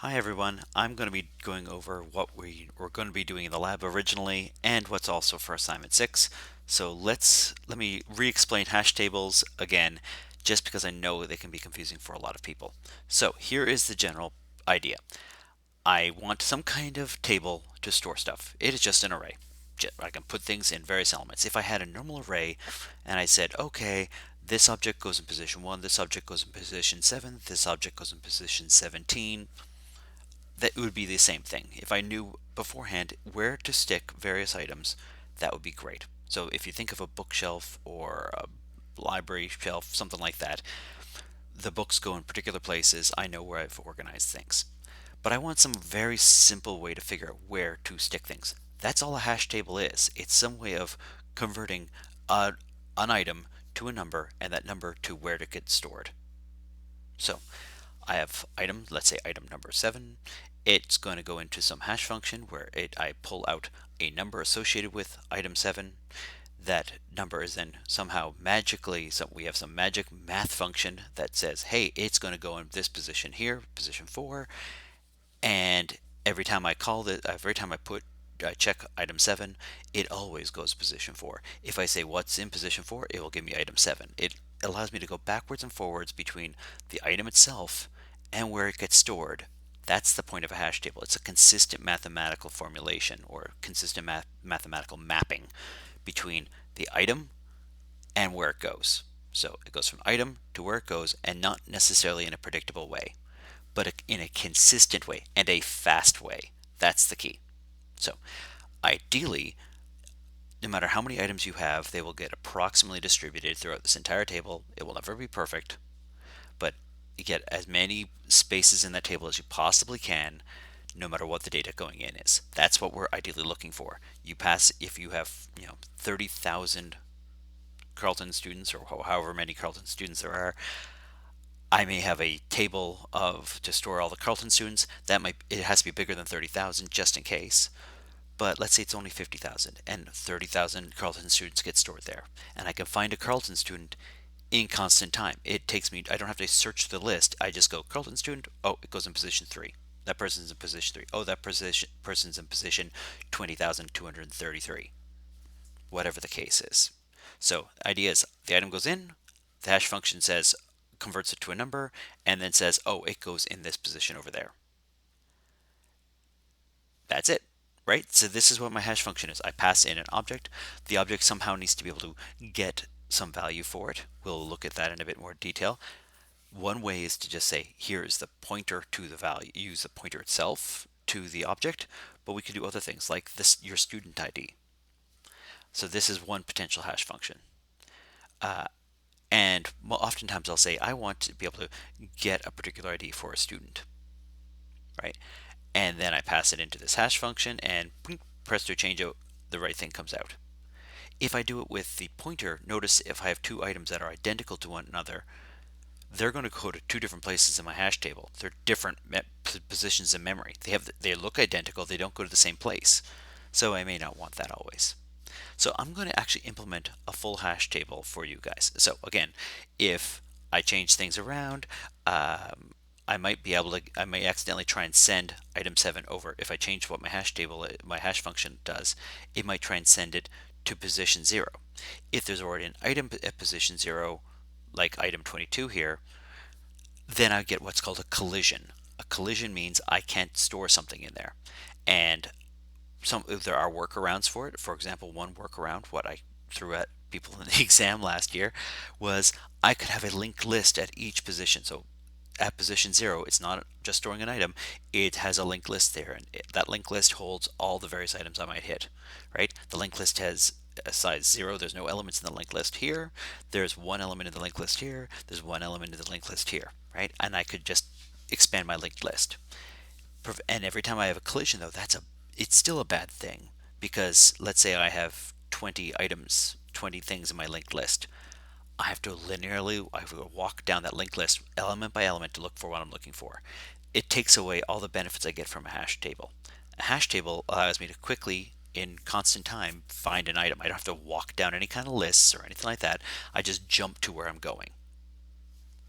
Hi everyone, I'm going to be going over what we were going to be doing in the lab originally and what's also for assignment 6. So let me re-explain hash tables again just because I know they can be confusing for a lot of people. So here is the general idea. I want some kind of table to store stuff. It is just an array. I can put things in various elements. If I had a normal array and I said, okay, this object goes in position 1, this object goes in position 7, this object goes in position 17, that would be the same thing. If I knew beforehand where to stick various items, that would be great. So if you think of a bookshelf or a library shelf, something like that, the books go in particular places. I know where I've organized things. But I want some very simple way to figure out where to stick things. That's all a hash table is. It's some way of converting an item to a number and that number to where to get stored. So I have item, let's say item number 7. It's going to go into some hash function where I pull out a number associated with item 7. That number is then somehow magically, so we have some magic math function that says, hey, it's going to go in this position here, position 4, and every time I check item 7, it always goes position 4. If I say what's in position 4, it will give me item 7. It allows me to go backwards and forwards between the item itself and where it gets stored. That's the point of a hash table. It's a consistent mathematical formulation or consistent mathematical mapping between the item and where it goes. So it goes from item to where it goes, and not necessarily in a predictable way, but in a consistent way and a fast way. That's the key. So ideally, no matter how many items you have, they will get approximately distributed throughout this entire table. It will never be perfect, but you get as many spaces in that table as you possibly can, no matter what the data going in is. That's what we're ideally looking for. If you have 30,000 Carleton students, or however many Carleton students there are, I may have a table of to store all the Carleton students. It has to be bigger than 30,000 just in case. But let's say it's only 50,000 and 30,000 Carleton students get stored there. And I can find a Carleton student in constant time. I don't have to search the list. I just go Carleton student. Oh, it goes in position 3. That person's in position 3. Oh, that person's in position 20,233. Whatever the case is. So the idea is the item goes in, the hash function says, converts it to a number, and then says, oh, it goes in this position over there. That's it, right? So this is what my hash function is. I pass in an object. The object somehow needs to be able to get some value for it. We'll look at that in a bit more detail. One way is to just say, here is the pointer to the value. Use the pointer itself to the object, but we could do other things like this, your student ID. So this is one potential hash function. And oftentimes I'll say, I want to be able to get a particular ID for a student, right? And then I pass it into this hash function and presto changeo, the right thing comes out. If I do it with the pointer, notice if I have two items that are identical to one another, they're going to go to two different places in my hash table. They're different positions in memory. They look identical, they don't go to the same place. So I may not want that always. So I'm going to actually implement a full hash table for you guys. So again, if I change things around, I may accidentally try and send item 7 over. If I change what my hash function does, it might try and send it to position 0. If there's already an item at position 0, like item 22 here, then I get what's called a collision. A collision means I can't store something in there. And there are workarounds for it. For example, one workaround, what I threw at people in the exam last year, was I could have a linked list at each position. So at position 0, it's not just storing an item, it has a linked list there, and that linked list holds all the various items I might hit, right? The linked list has a size 0, there's no elements in the linked list here, there's one element in the linked list here, there's one element in the linked list here, right? And I could just expand my linked list. And every time I have a collision though, it's still a bad thing, because let's say I have 20 items, 20 things in my linked list. I have to walk down that linked list element by element to look for what I'm looking for. It takes away all the benefits I get from a hash table. A hash table allows me to quickly, in constant time, find an item. I don't have to walk down any kind of lists or anything like that. I just jump to where I'm going.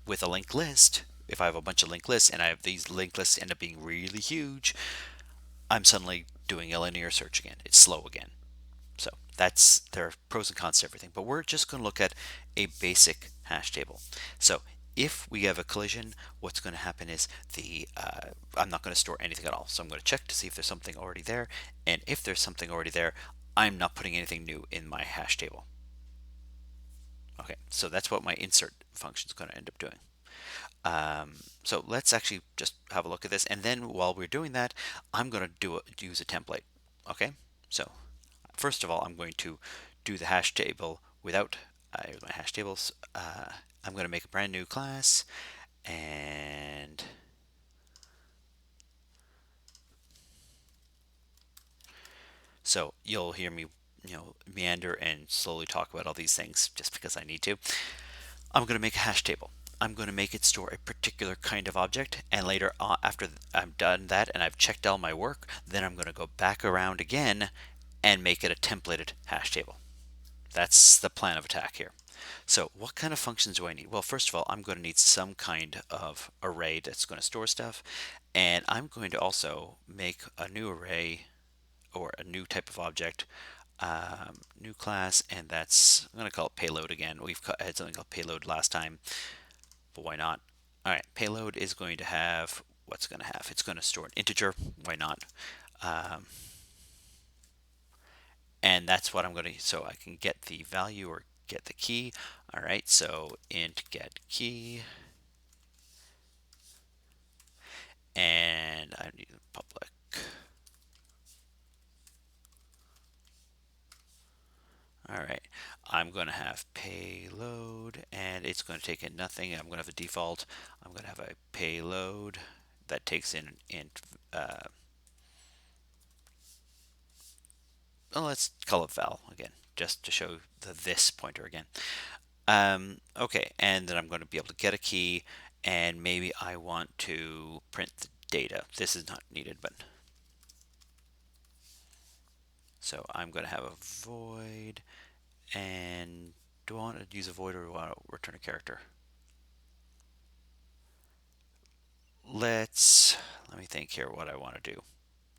With a linked list, if I have a bunch of linked lists and I have these linked lists end up being really huge, I'm suddenly doing a linear search again. It's slow again. So there are pros and cons to everything, but we're just going to look at a basic hash table. So if we have a collision, what's going to happen is I'm not going to store anything at all. So I'm going to check to see if there's something already there, and if there's something already there, I'm not putting anything new in my hash table. Okay, so that's what my insert function is going to end up doing. So let's actually just have a look at this, and then while we're doing that, I'm going to use a template. Okay, so first of all, I'm going to do the hash table without here's my hash tables. I'm going to make a brand new class, and so you'll hear me, meander and slowly talk about all these things just because I need to. I'm going to make a hash table. I'm going to make it store a particular kind of object, and later on, after I'm done that and I've checked all my work, then I'm going to go back around again and make it a templated hash table. That's the plan of attack here. So what kind of functions do I need? Well, first of all, I'm going to need some kind of array that's going to store stuff, and I'm going to also make a new array or a new type of object, new class, and I'm going to call it payload again. We've had something called payload last time, but why not? All right, payload is going to have what's going to have? It's going to store an integer. Why not? Um, and that's what I'm going to, so I can get the value or get the key. All right, so int get key, and I need public. All right, I'm going to have payload, and it's going to take in nothing. I'm going to have a default. I'm going to have a payload that takes in int. Well, let's call it val again, just to show the this pointer again. Okay, and then I'm going to be able to get a key, and maybe I want to print the data. This is not needed, but so I'm going to have a void, and do I want to use a void or do I want to return a character? Let me think here what I want to do.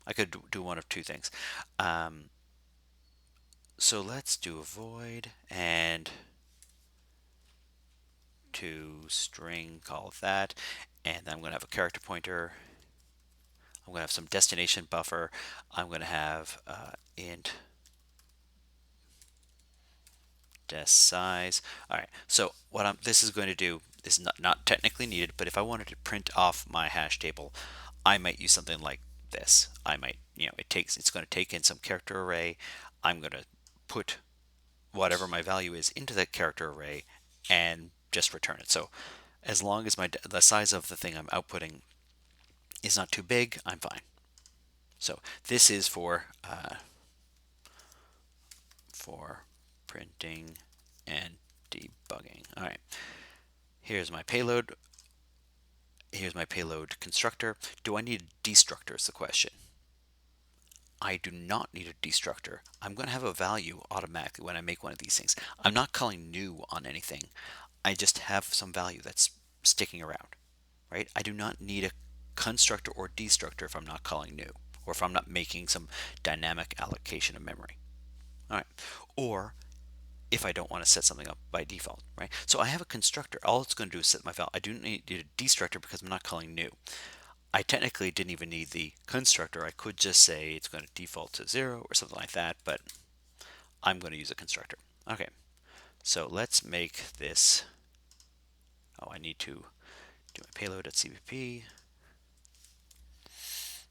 I could do one of two things. Um, so let's do a void and to string, call it that, and then I'm going to have a character pointer. I'm going to have some destination buffer. I'm going to have int des size. All right. So this is going to do is not technically needed, but if I wanted to print off my hash table, I might use something like this. I might, it's going to take in some character array. I'm going to put whatever my value is into that character array and just return it. So as long as the size of the thing I'm outputting is not too big, I'm fine. So this is for printing and debugging. All right, here's my payload. Here's my payload constructor. Do I need a destructor is the question. I do not need a destructor. I'm going to have a value automatically when I make one of these things. I'm not calling new on anything. I just have some value that's sticking around, right? I do not need a constructor or destructor if I'm not calling new, or if I'm not making some dynamic allocation of memory. All right. Or if I don't want to set something up by default, right? So I have a constructor. All it's going to do is set my value. I do need a destructor because I'm not calling new. I technically didn't even need the constructor. I could just say it's going to default to 0 or something like that, but I'm going to use a constructor. Okay, so let's make this. Oh, I need to do my payload.cpp.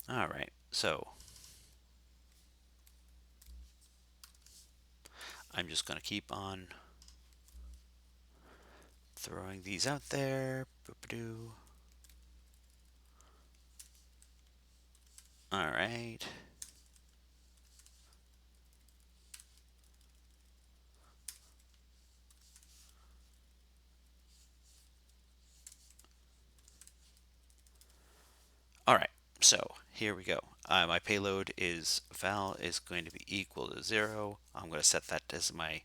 All right, so I'm just going to keep on throwing these out there. Boop-a-doo. All right. All right, so here we go. My payload is val is going to be equal to 0. I'm going to set that as my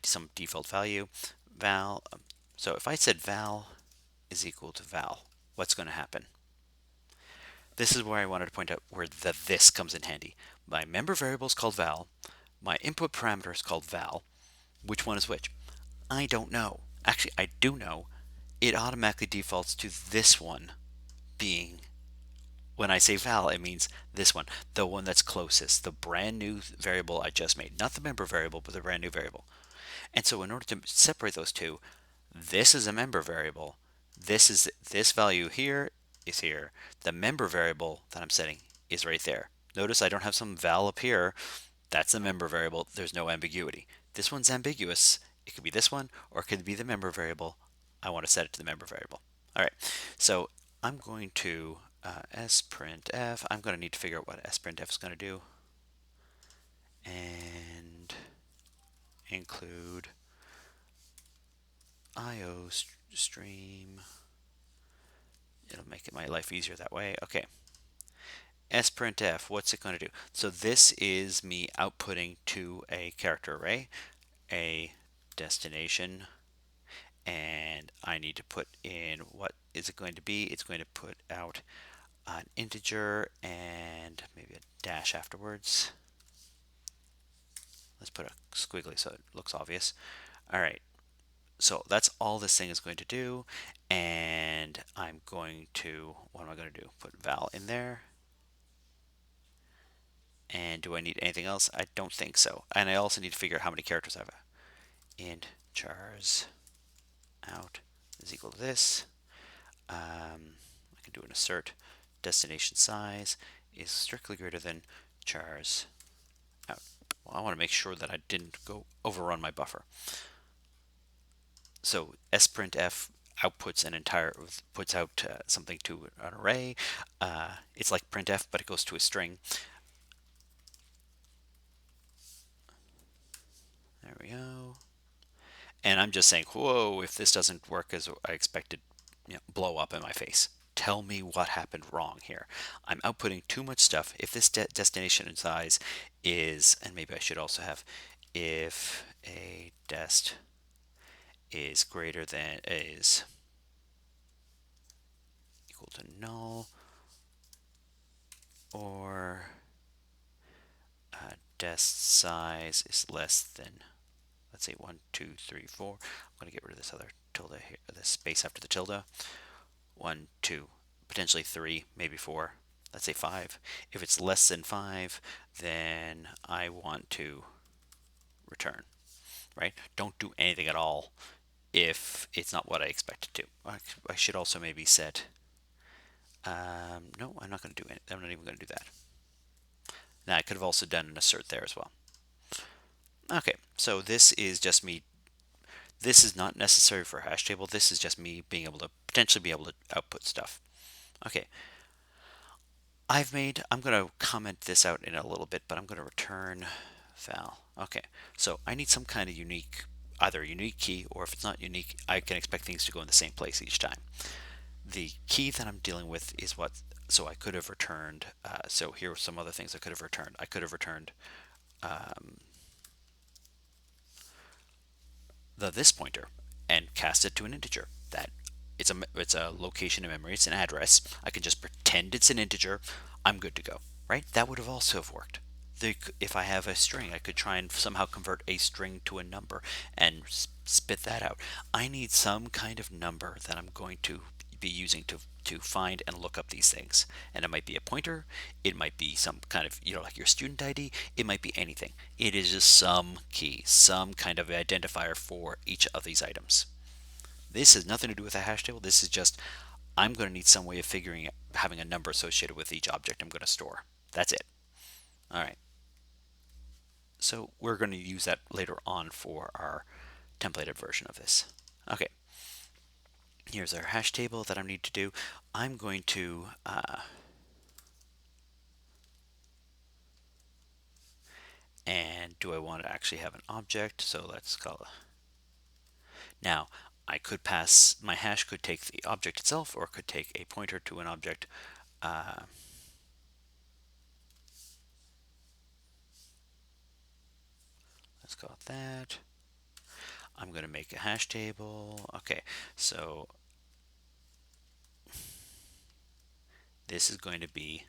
some default value. Val. So if I said val is equal to val, what's going to happen? This is where I wanted to point out where the this comes in handy. My member variable is called val. My input parameter is called val. Which one is which? I don't know. Actually, I do know. It automatically defaults to this one being, when I say val, it means this one, the one that's closest, the brand new variable I just made. Not the member variable, but the brand new variable. And so in order to separate those two, this is a member variable. This value here is here. The member variable that I'm setting is right there. Notice I don't have some val up here. That's the member variable. There's no ambiguity. This one's ambiguous. It could be this one, or it could be the member variable. I want to set it to the member variable. All right, so I'm going to sprintf. I'm going to need to figure out what sprintf is going to do, and include IO stream. It'll make it my life easier that way. Okay. sprintf, what's it going to do? So this is me outputting to a character array, a destination, and I need to put in what is it going to be. It's going to put out an integer and maybe a dash afterwards. Let's put a squiggly so it looks obvious. All right, so that's all this thing is going to do, and I'm going to, what am I going to do? Put val in there. And do I need anything else? I don't think so. And I also need to figure out how many characters I have. Int chars out is equal to this. I can do an assert. Destination size is strictly greater than chars out. Well, I want to make sure that I didn't go overrun my buffer. So sprintf outputs an entire, puts out something to an array. It's like printf, but it goes to a string. There we go. And I'm just saying, whoa, if this doesn't work as I expected, blow up in my face. Tell me what happened wrong here. I'm outputting too much stuff. If this destination size is, and maybe I should also have, if a dest is greater than, is equal to null, or dest size is less than, let's say 1, 2, 3, 4. I'm going to get rid of this other tilde here, this space after the tilde. 1, 2, potentially 3, maybe 4. Let's say 5. If it's less than 5, then I want to return, right? Don't do anything at all if it's not what I expected to. I should also maybe set, no, I'm not going to do it. I'm not even going to do that. Now, I could have also done an assert there as well. Okay, so this is just me. This is not necessary for a hash table. This is just me being able to potentially be able to output stuff. Okay, I'm going to comment this out in a little bit, but I'm going to return val. Okay, so I need some kind of unique, either a unique key, or if it's not unique, I can expect things to go in the same place each time. The key that I'm dealing with is what, so I could have returned, so here are some other things I could have returned. I could have returned the this pointer and cast it to an integer. That it's a location in memory, it's an address. I can just pretend it's an integer. I'm good to go, right? That would have also have worked. If I have a string, I could try and somehow convert a string to a number and spit that out. I need some kind of number that I'm going to be using to find and look up these things. And it might be a pointer, it might be some kind of, like your student ID, it might be anything. It is just some key, some kind of identifier for each of these items. This has nothing to do with a hash table. This is just, I'm going to need some way of figuring out, having a number associated with each object I'm going to store. That's it. All right. So we're going to use that later on for our templated version of this. Okay. Here's our hash table that I need to do. I'm going to and do I want to actually have an object? So let's call it. Now, I could pass, my hash could take the object itself, or it could take a pointer to an object. Let's call it that. I'm going to make a hash table. Okay, so this is going to be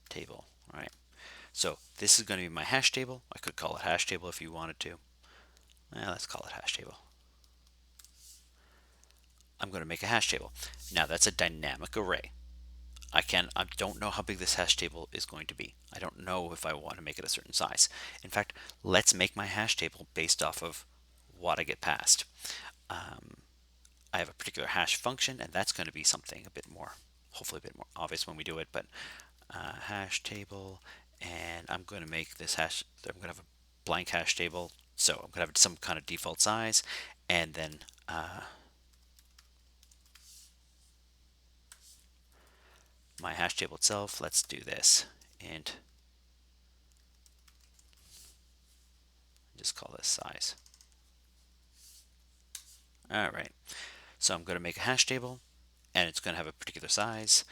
table. All right. So this is going to be my hash table. I could call it hash table if you wanted to. Let's call it hash table. I'm going to make a hash table. Now that's a dynamic array. I don't know how big this hash table is going to be. I don't know if I want to make it a certain size. In fact, let's make my hash table based off of what I get passed. I have a particular hash function, and that's going to be something a bit more, hopefully a bit more obvious when we do it, but hash table, and I'm going to make this hash, I'm going to have a blank hash table, so I'm going to have some kind of default size, and then my hash table itself, let's do this, and just call this size. All right, so I'm going to make a hash table, and it's going to have a particular size.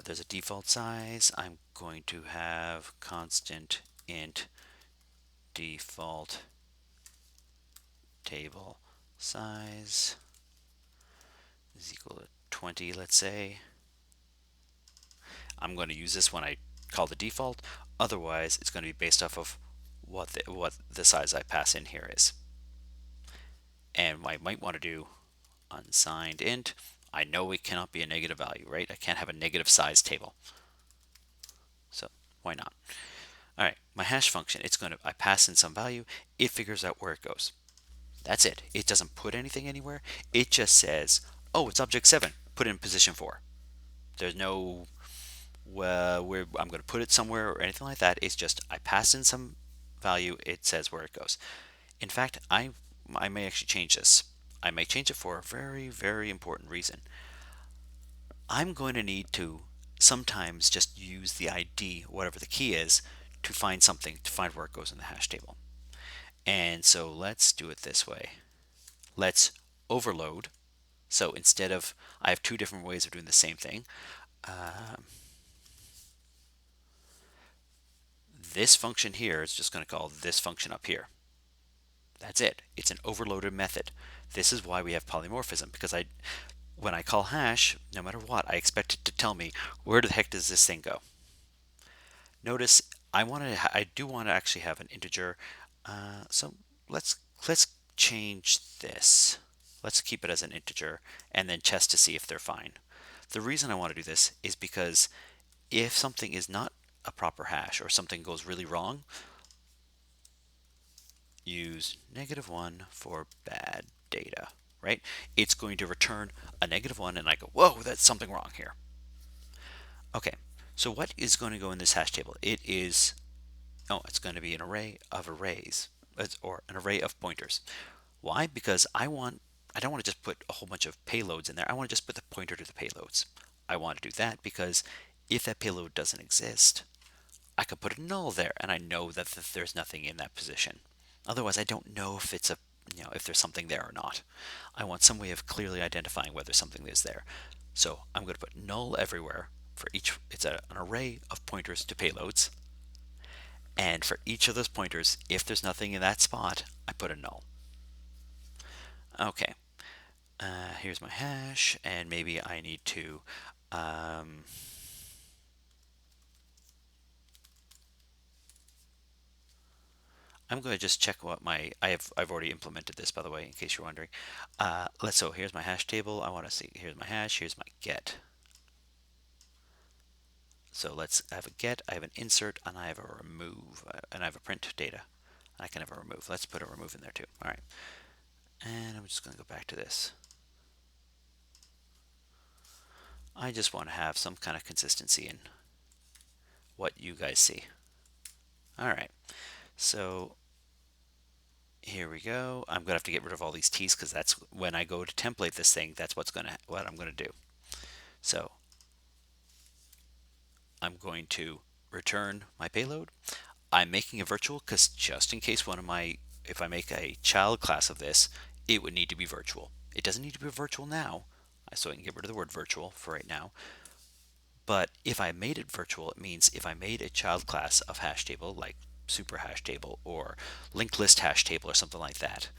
There's a default size. I'm going to have constant int default table size is equal to 20, let's say. I'm going to use this when I call the default. Otherwise, it's going to be based off of what the size I pass in here is. And I might want to do unsigned int. I know it cannot be a negative value, right? I can't have a negative size table. So why not? All right, my hash function, I pass in some value, it figures out where it goes. That's it. It doesn't put anything anywhere. It just says, oh, it's object 7, put it in position 4. There's no where I'm going to put it somewhere or anything like that. It's just I pass in some value, it says where it goes. In fact, I may actually change this. I may change it for a very, very important reason. I'm going to need to sometimes just use the ID, whatever the key is, to find something, to find where it goes in the hash table. And so let's do it this way. Let's overload. So instead of, I have two different ways of doing the same thing. This function here is just going to call this function up here. That's it. It's an overloaded method. This is why we have polymorphism, because when I call hash, no matter what, I expect it to tell me where the heck does this thing go. Notice I do want to actually have an integer. So let's change this. Let's keep it as an integer and then test to see if they're fine. The reason I want to do this is because if something is not a proper hash or something goes really wrong, use -1 for bad data, right? It's going to return a -1 and I go, whoa, that's something wrong here. Okay, so what is going to go in this hash table? It's going to be an array of arrays, or an array of pointers. Why? Because I don't want to just put a whole bunch of payloads in there. I want to just put the pointer to the payloads. I want to do that because if that payload doesn't exist, I could put a null there and I know that there's nothing in that position. Otherwise, I don't know if it's if there's something there or not. I want some way of clearly identifying whether something is there. So I'm going to put null everywhere for each. It's an array of pointers to payloads. And for each of those pointers, if there's nothing in that spot, I put a null. Okay, here's my hash, and maybe I need to I'm going to just check what I've already implemented this, by the way, in case you're wondering. So here's my hash table. I want to see, here's my hash, here's my get. So let's have a get, I have an insert, and I have a remove, and I have a print data. I can have a remove. Let's put a remove in there too. All right. And I'm just going to go back to this. I just want to have some kind of consistency in what you guys see. All right. So here we go. I'm going to have to get rid of all these t's because that's when I go to template this thing, that's what I'm going to do. So I'm going to return my payload. I'm making a virtual because just in case if I make a child class of this, it would need to be virtual. It doesn't need to be virtual now, so I can get rid of the word virtual for right now. But if I made it virtual, it means if I made a child class of hash table, like super hash table or linked list hash table or something like that,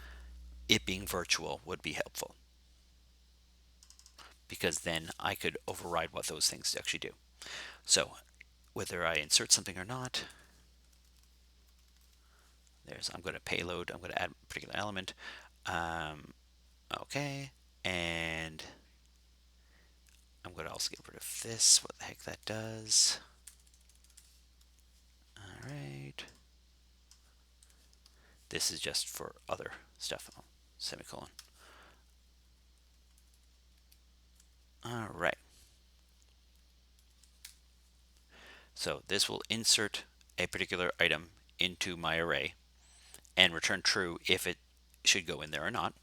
it being virtual would be helpful. because then I could override what those things actually do. So whether I insert something or not, I'm going to payload, I'm going to add a particular element. Um, okay, and I'm going to also get rid of this, what the heck that does. All right. This is just for other stuff. Oh, semicolon. All right. So this will insert a particular item into my array and return true if it should go in there or not.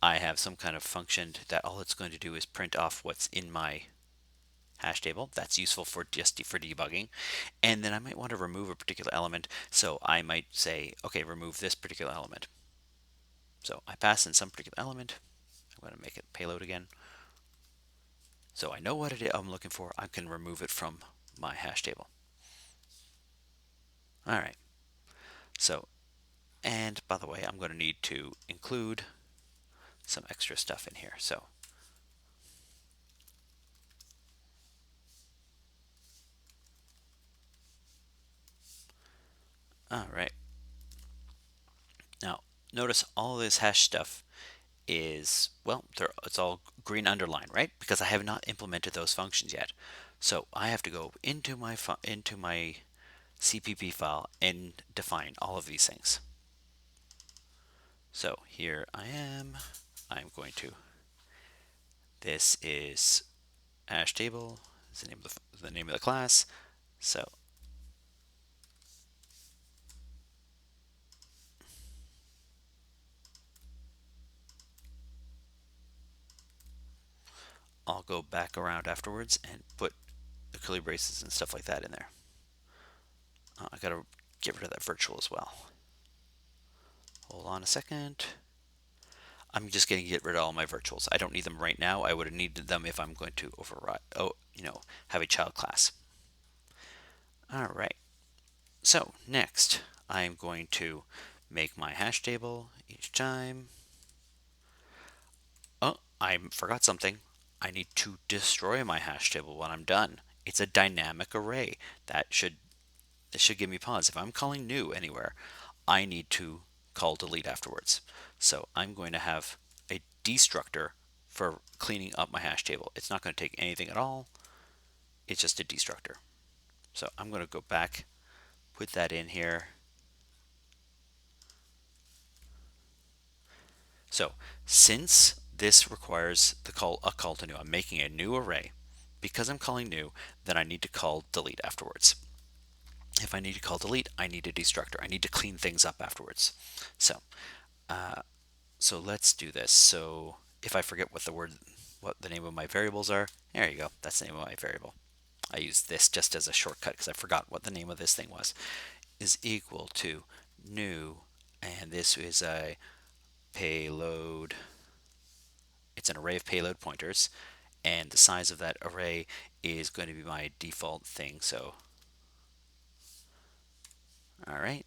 I have some kind of function that all it's going to do is print off what's in my hash table. That's useful for just for debugging. And then I might want to remove a particular element. So I might say, okay, remove this particular element. So I pass in some particular element. I'm going to make it payload again. So I know what it is I'm looking for. I can remove it from my hash table. All right. So, and by the way, I'm going to need to include some extra stuff in here. So, all right. Now, notice all this hash stuff is, well, it's all green underline, right? Because I have not implemented those functions yet. So I have to go into my CPP file and define all of these things. So here I am. I'm going to. This is hash table. Is the name of the class. So I'll go back around afterwards and put the curly braces and stuff like that in there. I gotta get rid of that virtual as well. Hold on a second. I'm just going to get rid of all my virtuals. I don't need them right now. I would have needed them if I'm going to override, have a child class. All right. So next, I'm going to make my hash table each time. Oh, I forgot something. I need to destroy my hash table when I'm done. It's a dynamic array. This should give me pause. If I'm calling new anywhere, I need to call delete afterwards. So I'm going to have a destructor for cleaning up my hash table. It's not going to take anything at all. It's just a destructor. So I'm going to go back, put that in here. So since this requires a call to new, I'm making a new array. Because I'm calling new, then I need to call delete afterwards. If I need to call delete, I need a destructor. I need to clean things up afterwards. So, so let's do this. So if I forget what the name of my variables are, there you go. That's the name of my variable. I use this just as a shortcut because I forgot what the name of this thing was. Is equal to new, and this is a payload. It's an array of payload pointers, and the size of that array is going to be my default thing. So, all right.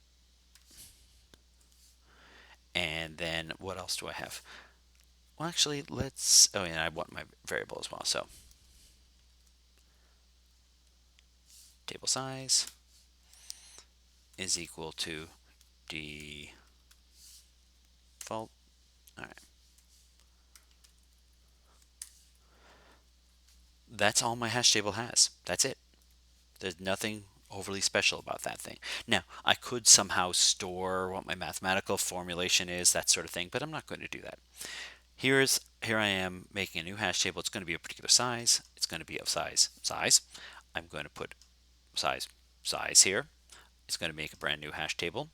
And then what else do I have? Well, actually, oh, and I want my variable as well. So, table size is equal to default. All right. That's all my hash table has. That's it. There's nothing overly special about that thing. Now, I could somehow store what my mathematical formulation is, that sort of thing, but I'm not going to do that. Here I am making a new hash table. It's going to be a particular size. It's going to be of size. I'm going to put size here. It's going to make a brand new hash table.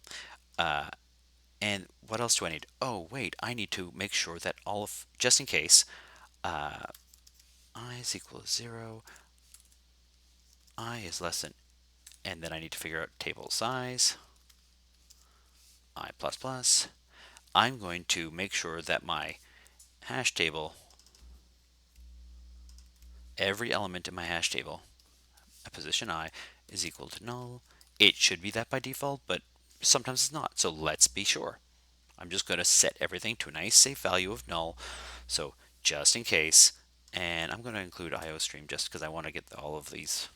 And what else do I need? Oh, wait, I need to make sure that just in case, I is equal to 0, I is less than, and then I need to figure out table size, I plus plus. I'm going to make sure that my hash table, every element in my hash table, a position I, is equal to null. It should be that by default, but sometimes it's not. So let's be sure. I'm just going to set everything to a nice safe value of null. So just in case, And I'm going to include IOStream just because I want to get all of these.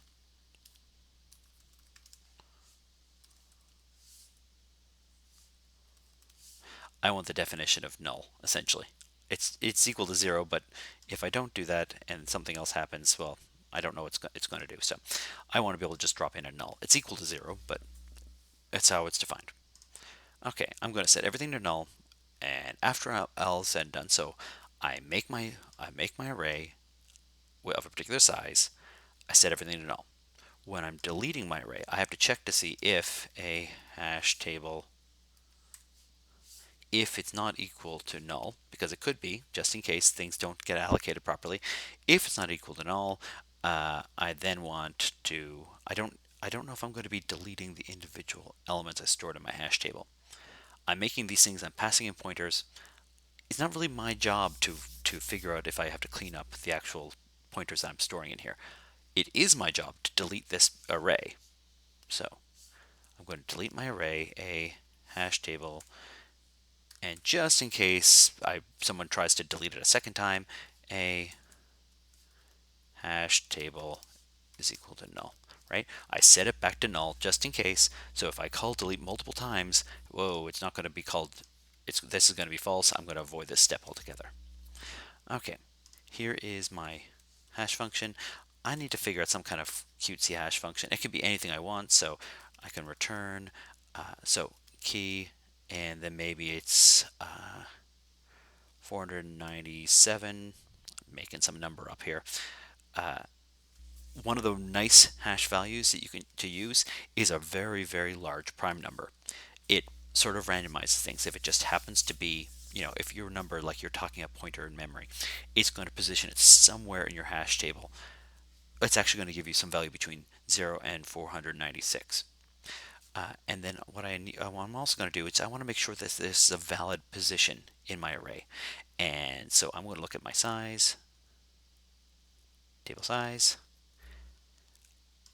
I want the definition of null, essentially. It's equal to 0, but if I don't do that and something else happens, well, I don't know what it's going to do. So I want to be able to just drop in a null. It's equal to 0, but that's how it's defined. Okay, I'm going to set everything to null, and after all is said and done, so I make my array of a particular size. I set everything to null. When I'm deleting my array, I have to check to see if a hash table, if it's not equal to null, because it could be, just in case things don't get allocated properly. If it's not equal to null, I then want to, I don't know if I'm going to be deleting the individual elements I stored in my hash table. I'm making these things, I'm passing in pointers. It's not really my job to figure out if I have to clean up the actual pointers that I'm storing in here. It is my job to delete this array. So I'm going to delete my array, a hash table, and just in case someone tries to delete it a second time, a hash table is equal to null, right? I set it back to null just in case. So if I call delete multiple times, whoa, it's not going to be called, this is going to be false. I'm going to avoid this step altogether. Okay, here is my hash function. I need to figure out some kind of cutesy hash function. It can be anything I want, so I can return, so key, and then maybe it's 497, making some number up here. One of the nice hash values that you can to use is a very, very large prime number. It sort of randomizes things. If it just happens to be, if your number, like you're talking a pointer in memory, it's going to position it somewhere in your hash table. It's actually going to give you some value between 0 and 496. And then what I'm also going to do is I want to make sure that this is a valid position in my array. And so I'm going to look at my size, table size.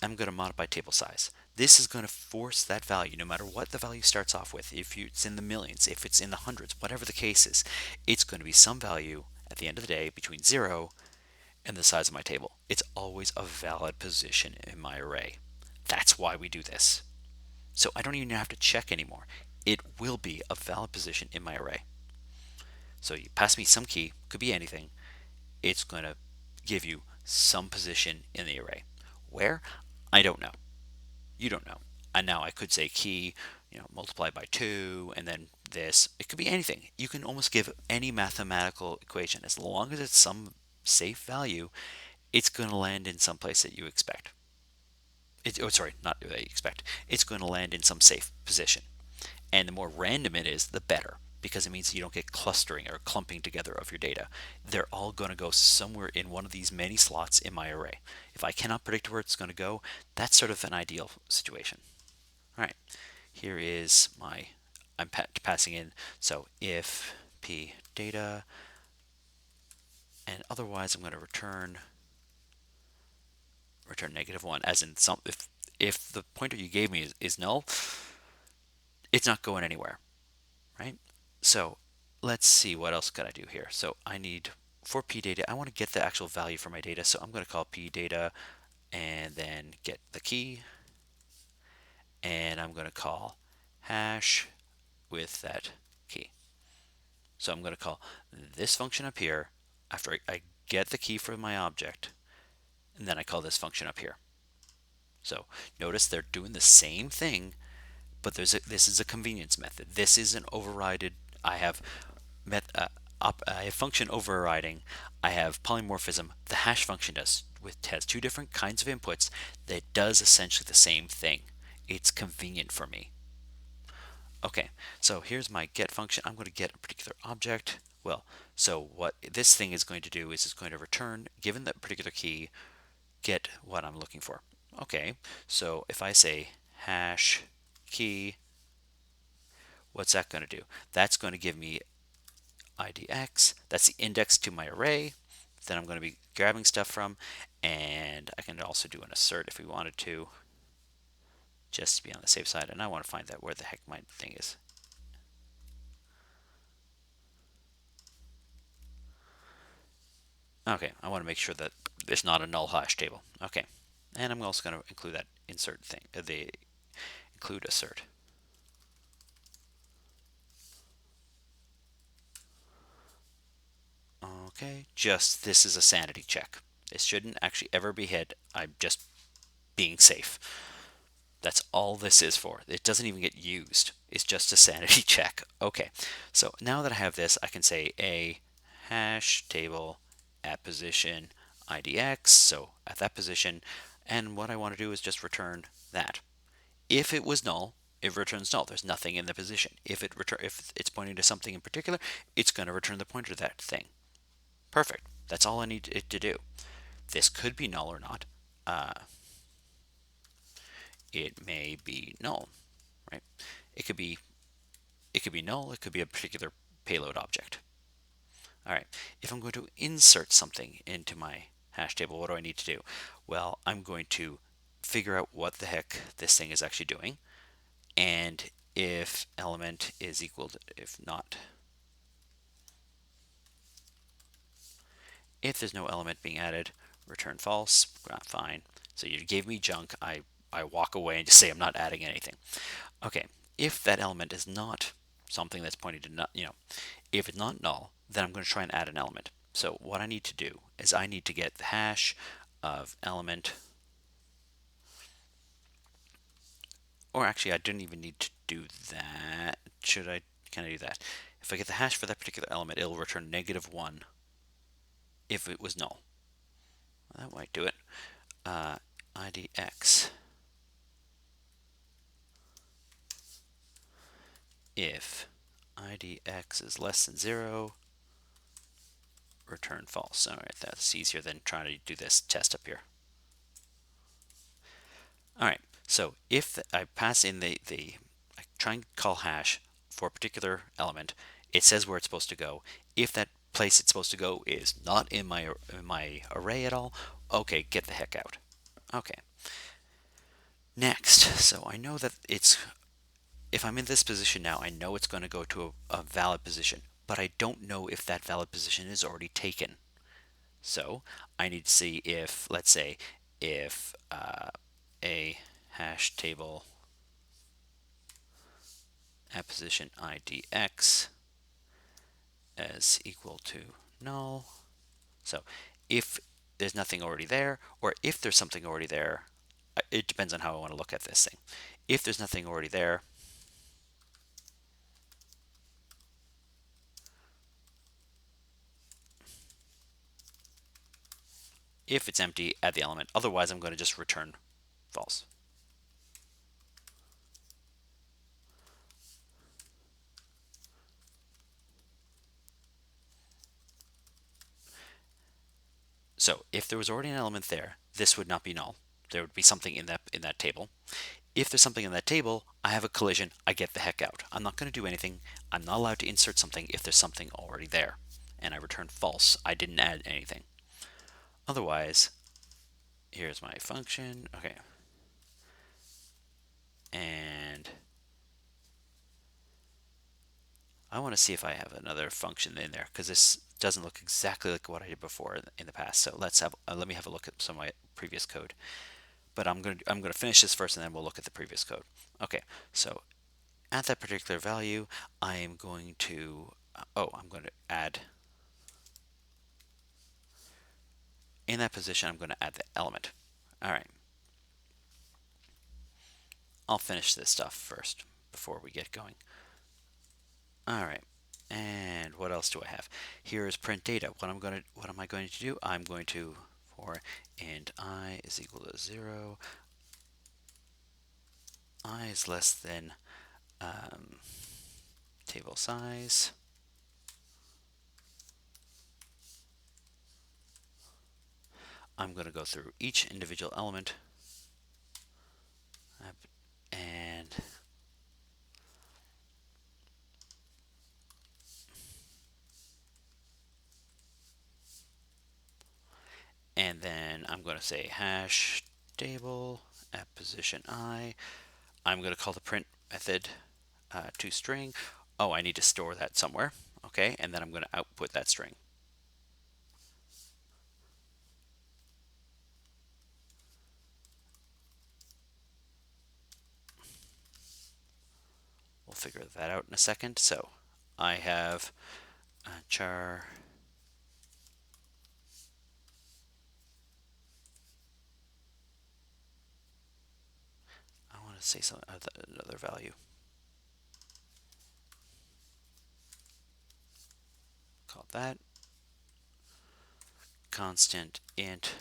I'm going to modify table size. This is going to force that value, no matter what the value starts off with. If it's in the millions, if it's in the hundreds, whatever the case is, it's going to be some value at the end of the day between 0 and the size of my table. It's always a valid position in my array. That's why we do this. So I don't even have to check anymore. It will be a valid position in my array. So you pass me some key, could be anything. It's going to give you some position in the array. Where? I don't know. You don't know. And now I could say key, multiply by 2, and then this. It could be anything. You can almost give any mathematical equation. As long as it's some safe value, it's going to land in some place that you expect. Sorry, not that you expect. It's going to land in some safe position. And the more random it is, the better, because it means you don't get clustering or clumping together of your data. They're all going to go somewhere in one of these many slots in my array. If I cannot predict where it's going to go, that's sort of an ideal situation. All right, here is I'm passing in, so if p data, and otherwise I'm going to return -1, as in if the pointer you gave me is null, it's not going anywhere, right? So let's see, what else can I do here? So I need, for p data, I want to get the actual value for my data, so I'm going to call p data and then get the key, and I'm going to call hash with that key. So I'm going to call this function up here after I get the key for my object, and then I call this function up here. So notice they're doing the same thing, but this is a convenience method. This is an overrided. I have I have function overriding. I have polymorphism. The hash function has two different kinds of inputs that does essentially the same thing. It's convenient for me. Okay, so here's my get function. I'm going to get a particular object. Well, so what this thing is going to do is it's going to return, given that particular key, get what I'm looking for. Okay, so if I say hash key, what's that going to do? That's going to give me IDX. That's the index to my array that I'm going to be grabbing stuff from, and I can also do an assert if we wanted to, just to be on the safe side. And I want to find out where the heck my thing is. Okay, I want to make sure that there's not a null hash table. Okay, and I'm also going to include that insert thing, the include assert. Okay, just this is a sanity check. This shouldn't actually ever be hit. I'm just being safe. That's all this is for. It doesn't even get used. It's just a sanity check. Okay, so now that I have this, I can say a hash table at position idx, so at that position, and what I want to do is just return that. If it was null, it returns null. There's nothing in the position. If it's pointing to something in particular, it's going to return the pointer to that thing. Perfect. That's all I need it to do. This could be null or not. Uh, it may be null, right? It could be null. It could be a particular payload object. All right. If I'm going to insert something into my hash table, what do I need to do? Well, I'm going to figure out what the heck this thing is actually doing, and if element is equal to, if there's no element being added, return false. Fine. So you gave me junk. I walk away and just say I'm not adding anything. Okay. If that element is not something that's pointing to not, if it's not null, then I'm going to try and add an element. So what I need to do is I need to get the hash of element, or actually I didn't even need to do that. Can I do that? If I get the hash for that particular element, it'll return -1 if it was null. That might do it. IDX. If IDX is less than 0, return false. All right, that's easier than trying to do this test up here. All right, so if I pass in I try and call hash for a particular element, it says where it's supposed to go. If that place it's supposed to go is not in my array at all, okay, get the heck out. Okay. Next, so I know that if I'm in this position now, I know it's going to go to a valid position, but I don't know if that valid position is already taken. So I need to see if, let's say, if a hash table at position idx is equal to null. So if there's nothing already there, or if there's something already there, it depends on how I want to look at this thing. If there's nothing already there, if it's empty, add the element. Otherwise, I'm going to just return false. So if there was already an element there, this would not be null. There would be something in that table. If there's something in that table, I have a collision, I get the heck out. I'm not going to do anything. I'm not allowed to insert something if there's something already there. And I return false. I didn't add anything. Otherwise, here's my function. Okay. And I want to see if I have another function in there, because this doesn't look exactly like what I did before in the past. So let me have a look at some of my previous code. But I'm going to finish this first, and then we'll look at the previous code. Okay, so at that particular value, I am going to I'm going to add, in that position, I'm going to add the element. All right, I'll finish this stuff first before we get going. All right, and what else do I have? Here is print data. What am I going to do? I'm going to for int I is equal to 0. I is less than table size. I'm going to go through each individual element and then I'm going to say hash table at position I. I'm going to call the print method to string. Oh, I need to store that somewhere. Okay, and then I'm going to output that string. figure that out in a second. So I have char. I want to say something another value. Call that constant int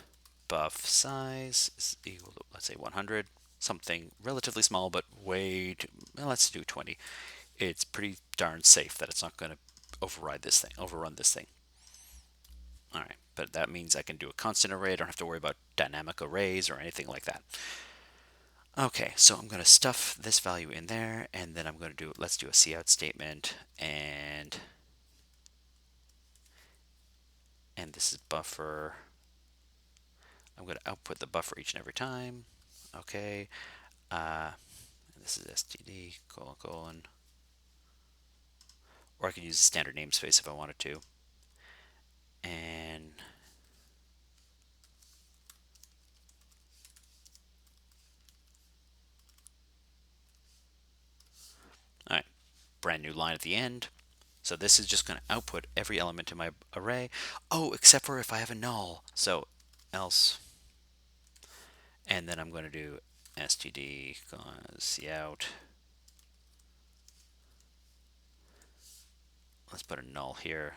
buff size is equal to, let's say, 100. Something relatively small, but way too, well, let's do 20. It's pretty darn safe that it's not going to overrun this thing. All right, but that means I can do a constant array. I don't have to worry about dynamic arrays or anything like that. Okay, so I'm going to stuff this value in there, and then I'm going to let's do a cout statement, and this is buffer. I'm going to output the buffer each and every time. Okay, this is std colon colon, or I could use a standard namespace if I wanted to. And all right, brand new line at the end. So this is just going to output every element in my array. Oh, except for if I have a null. So else, and then I'm going to do std cout. Let's put a null here,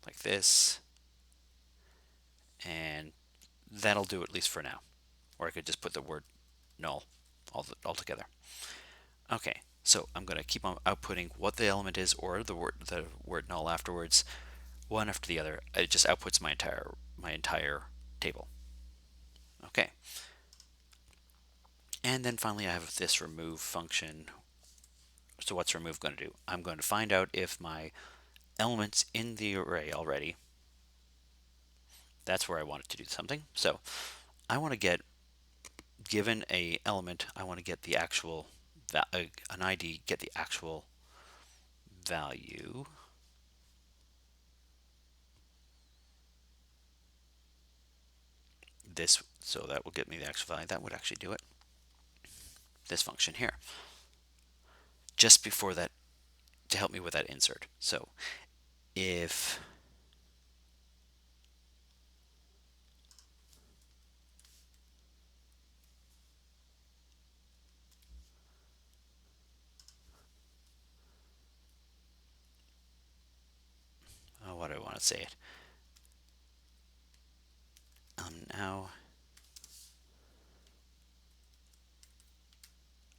like this, and that'll do at least for now. Or I could just put the word null all together. Okay, so I'm going to keep on outputting what the element is, or the word null afterwards, one after the other. It just outputs my entire table. Okay. And then finally I have this remove function. So what's remove going to do? I'm going to find out if my elements in the array already, that's where I want it to do something. So I want to get, given a element, I want to get the actual, an ID, get the actual value. So that will get me the actual value. That would actually do it. This function here. Just before that, to help me with that insert. So if what do I want to say it? Now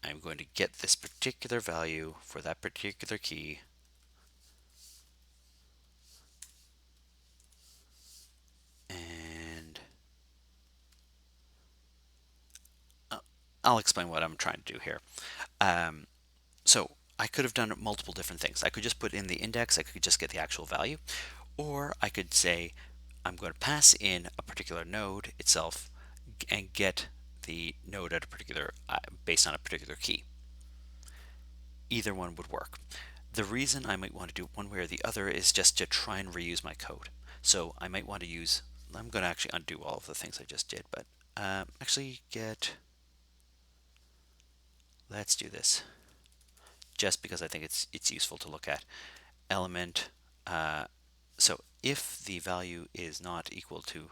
I'm going to get this particular value for that particular key, and I'll explain what I'm trying to do here. So I could have done multiple different things. I could just put in the index, I could just get the actual value, or I could say I'm going to pass in a particular node itself and get the node at a particular, based on a particular key. Either one would work. The reason I might want to do it one way or the other is just to try and reuse my code. So I might want to use, I'm going to actually undo all of the things I just did, but actually let's do this just because I think it's useful to look at. Element, so if the value is not equal to,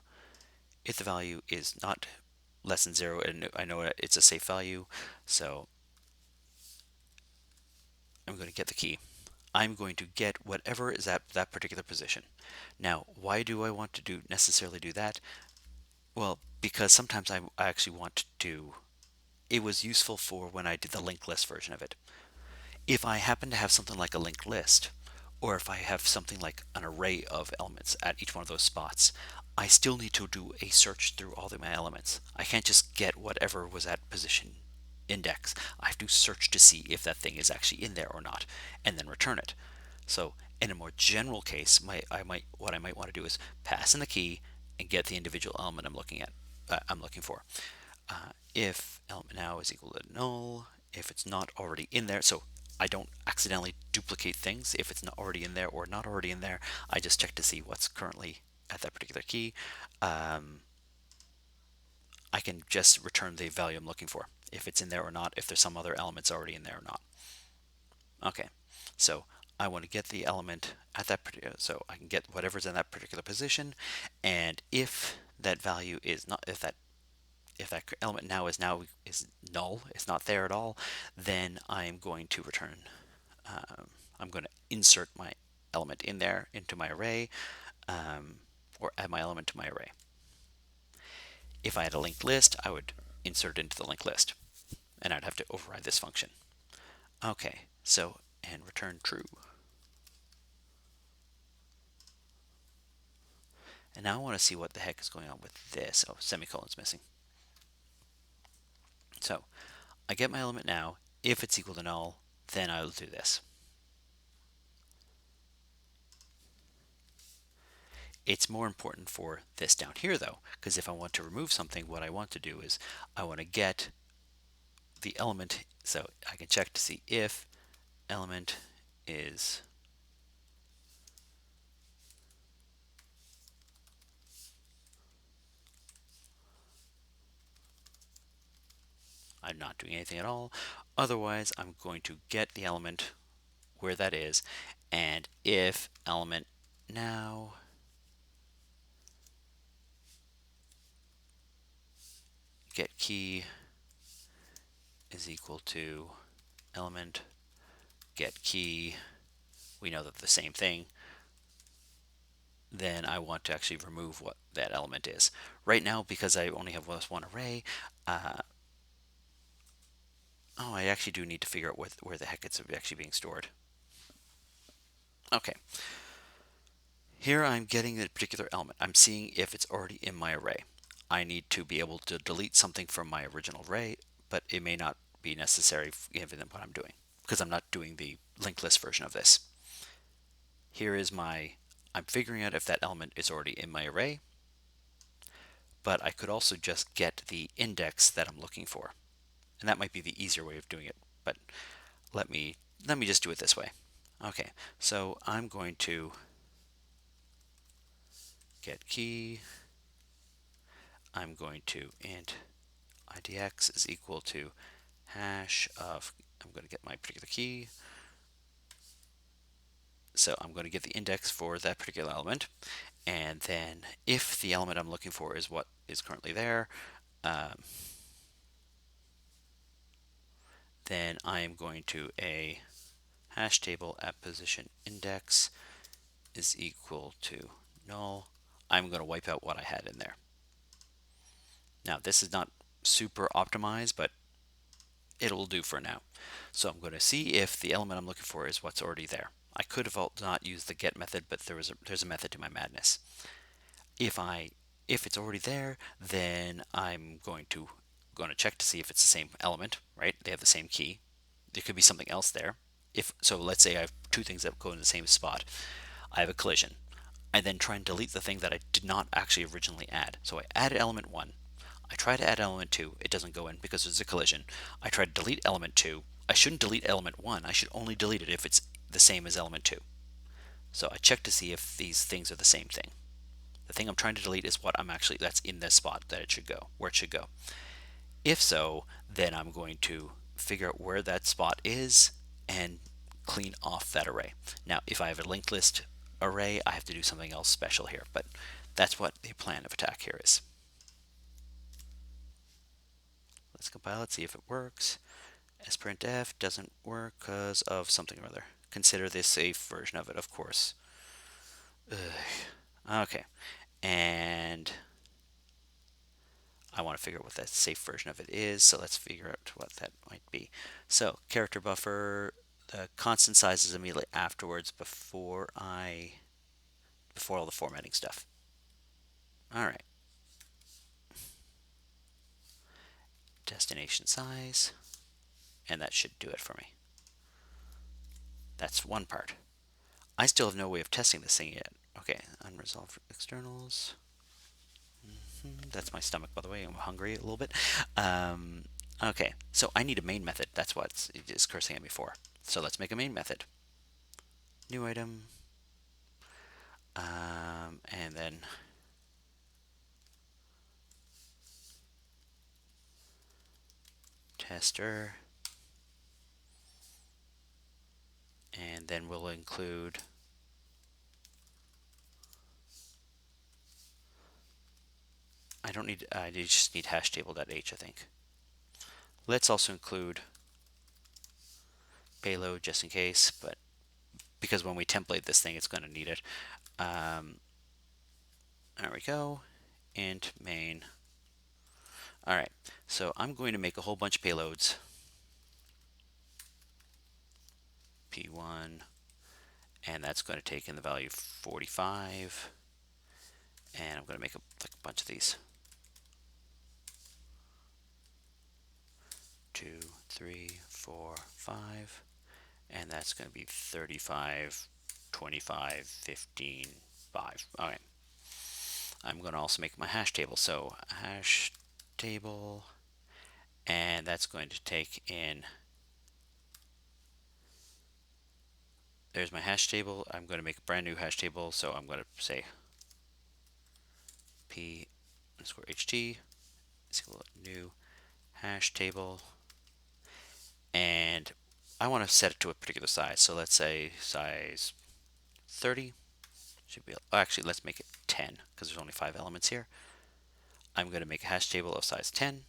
if the value is not less than 0, and I know it's a safe value, so I'm going to get the key. I'm going to get whatever is at that particular position. Now, why do I want to necessarily do that? Well, because sometimes I actually want to, it was useful for when I did the linked list version of it. If I happen to have something like a linked list, or if I have something like an array of elements at each one of those spots, I still need to do a search through all of my elements. I can't just get whatever was at position index. I have to search to see if that thing is actually in there or not, and then return it. So in a more general case, what I might want to do is pass in the key and get the individual element I'm looking for. If element now is equal to null, if it's not already in there, so I don't accidentally duplicate things. If it's not already in there or not already in there, I just check to see what's currently at that particular key. I can just return the value I'm looking for, if it's in there or not, if there's some other elements already in there or not. Okay, so I want to get the element at that particular, so I can get whatever's in that particular position, and if that value is not, if that element is null, it's not there at all, then I'm going to return. I'm going to insert my element in there into my array, or add my element to my array. If I had a linked list, I would insert it into the linked list, and I'd have to override this function. Okay, so and return true. And now I want to see what the heck is going on with this. Oh, semicolon's missing. So I get my element now. If it's equal to null, then I'll do this. It's more important for this down here though, because if I want to remove something, what I want to do is I want to get the element, so I can check to see if element is I'm not doing anything at all. Otherwise, I'm going to get the element where that is, and if element now get key is equal to element get key, we know that the same thing, then I want to actually remove what that element is. Right now, because I only have this one array, oh, I actually do need to figure out where the heck it's actually being stored. Okay, here I'm getting a particular element. I'm seeing if it's already in my array. I need to be able to delete something from my original array, but it may not be necessary given what I'm doing, because I'm not doing the linked list version of this. Here is I'm figuring out if that element is already in my array, but I could also just get the index that I'm looking for. And that might be the easier way of doing it, but let me just do it this way. Okay, so I'm going to get key. I'm going to int idx is equal to hash of, I'm going to get my particular key. So I'm going to get the index for that particular element, and then if the element I'm looking for is what is currently there, then I am going to a hash table at position index is equal to null. I'm going to wipe out what I had in there. Now this is not super optimized, but it'll do for now. So I'm going to see if the element I'm looking for is what's already there. I could have not used the get method, but there's a method to my madness. If it's already there, then I'm going to check to see if it's the same element, right? They have the same key. There could be something else there. If so, let's say I have two things that go in the same spot. I have a collision. I then try and delete the thing that I did not actually originally add. So I added element 1. I try to add element 2. It doesn't go in because there's a collision. I try to delete element 2. I shouldn't delete element 1. I should only delete it if it's the same as element 2. So I check to see if these things are the same thing. The thing I'm trying to delete is what that's in this spot that it should go, where it should go. If so, then I'm going to figure out where that spot is and clean off that array. Now, if I have a linked list array, I have to do something else special here, but that's what the plan of attack here is. Let's compile, let's see if it works. sprintf doesn't work because of something or other. Consider this safe version of it, of course. Ugh. Okay, and I want to figure out what that safe version of it is, so let's figure out what that might be. So character buffer, the constant size is immediately afterwards before all the formatting stuff. All right. Destination size, and that should do it for me. That's one part. I still have no way of testing this thing yet. Okay, unresolved externals. That's my stomach, by the way. I'm hungry a little bit. Okay, so I need a main method. That's what it is cursing at me for. So let's make a main method. New item. And then tester. And then we'll include, I just need hash table.h, I think. Let's also include payload just in case, but because when we template this thing, it's going to need it. There we go. Int main. All right, so I'm going to make a whole bunch of payloads. P1, and that's going to take in the value 45, and I'm going to make like a bunch of these. 2, 3, 4, 5, and that's going to be 35, 25, 15, 5. All right. I'm going to also make my hash table. So hash table, and that's going to take in, there's my hash table. I'm going to make a brand new hash table. So I'm going to say p underscore ht is equal to new hash table, and I want to set it to a particular size. So let's say size 30 should be, actually let's make it 10 because there's only 5 elements here. I'm going to make a hash table of size 10.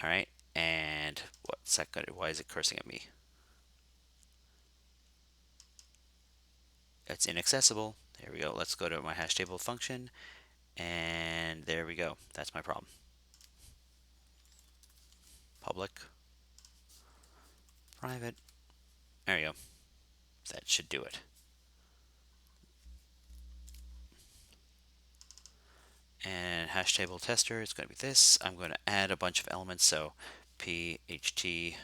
All right, and what's that going to, why is it cursing at me? It's inaccessible. There we go. Let's go to my hash table function, and there we go. That's my problem. Public, private. There you go. That should do it. And hash table tester is going to be this. I'm going to add a bunch of elements. So pht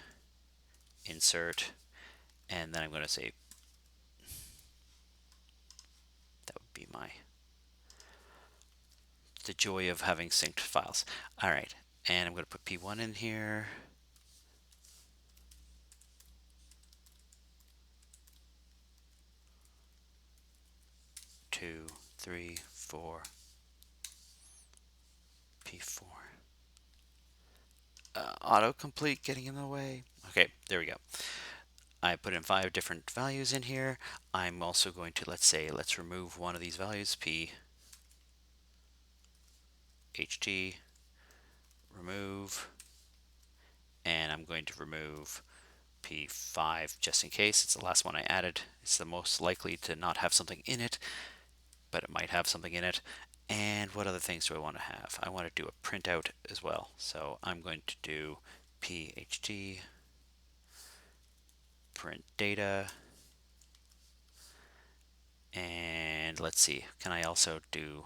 insert, and then I'm going to say, that would be the joy of having synced files. All right, and I'm going to put p1 in here. Two, three, four, p4. Autocomplete getting in the way. Okay, there we go. I put in 5 different values in here. I'm also going to, let's remove one of these values, p ht remove, and I'm going to remove p5 just in case. It's the last one I added. It's the most likely to not have something in it, but it might have something in it. And what other things do I want to have? I want to do a printout as well. So I'm going to do pht print data, and let's see, can I also do,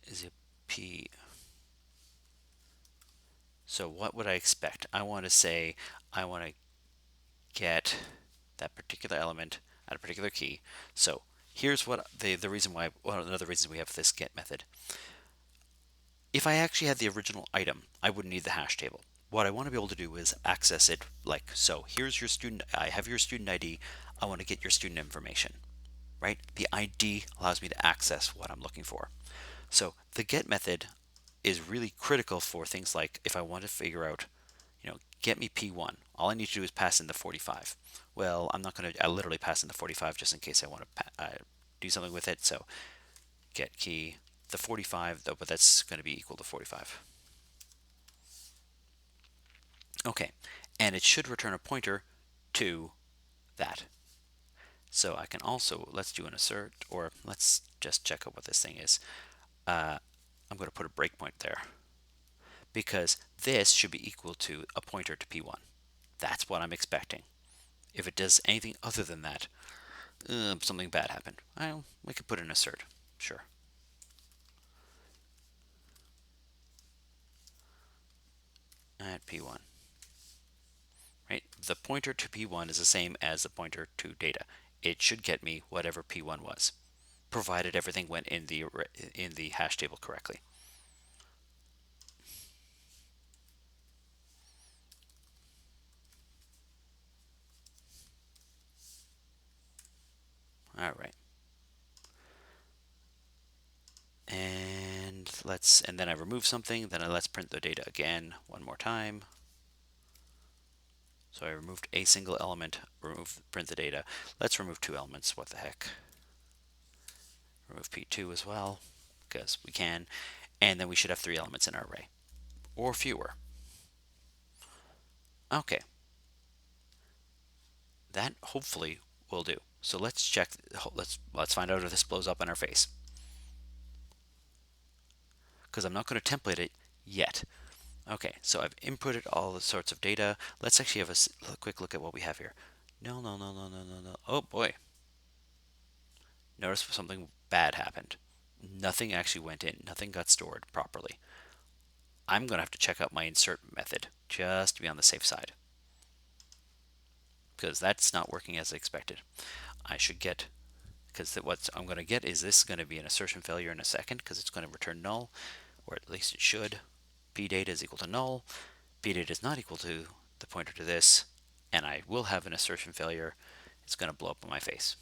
is it p, so what would I expect? I want to say I want to get that particular element at a particular key. So here's what the reason why, well, another reason we have this get method. If I actually had the original item, I wouldn't need the hash table. What I want to be able to do is access it like so. Here's your student, I have your student ID. I want to get your student information, right? The ID allows me to access what I'm looking for. So the get method is really critical for things like if I want to figure out, get me P1. All I need to do is pass in the 45. Well, I'm not going to, I literally pass in the 45 just in case I want to do something with it. So get key, the 45, though, but that's going to be equal to 45. Okay, and it should return a pointer to that. So I can also, let's do an assert, or let's just check out what this thing is. I'm going to put a breakpoint there because this should be equal to a pointer to P1. That's what I'm expecting. If it does anything other than that, something bad happened. Well, we could put an assert, sure. At P1, right? The pointer to P1 is the same as the pointer to data. It should get me whatever P1 was, provided everything went in the hash table correctly. All right. And and then I remove something, then let's print the data again one more time. So I removed a single element, print the data. Let's remove two elements, what the heck. Remove P2 as well, because we can. And then we should have three elements in our array, or fewer. Okay. That hopefully will do. So let's check, let's find out if this blows up in our face. Because I'm not going to template it yet. Okay, so I've inputted all the sorts of data. Let's actually have a quick look at what we have here. No, no, no, no, no, no, no. Oh boy. Notice something bad happened. Nothing actually went in. Nothing got stored properly. I'm going to have to check out my insert method just to be on the safe side, because that's not working as expected. I should get, because what I'm going to get is this is going to be an assertion failure in a second, because it's going to return null, or at least it should. Pdata is equal to null. Pdata is not equal to the pointer to this, and I will have an assertion failure. It's going to blow up in my face.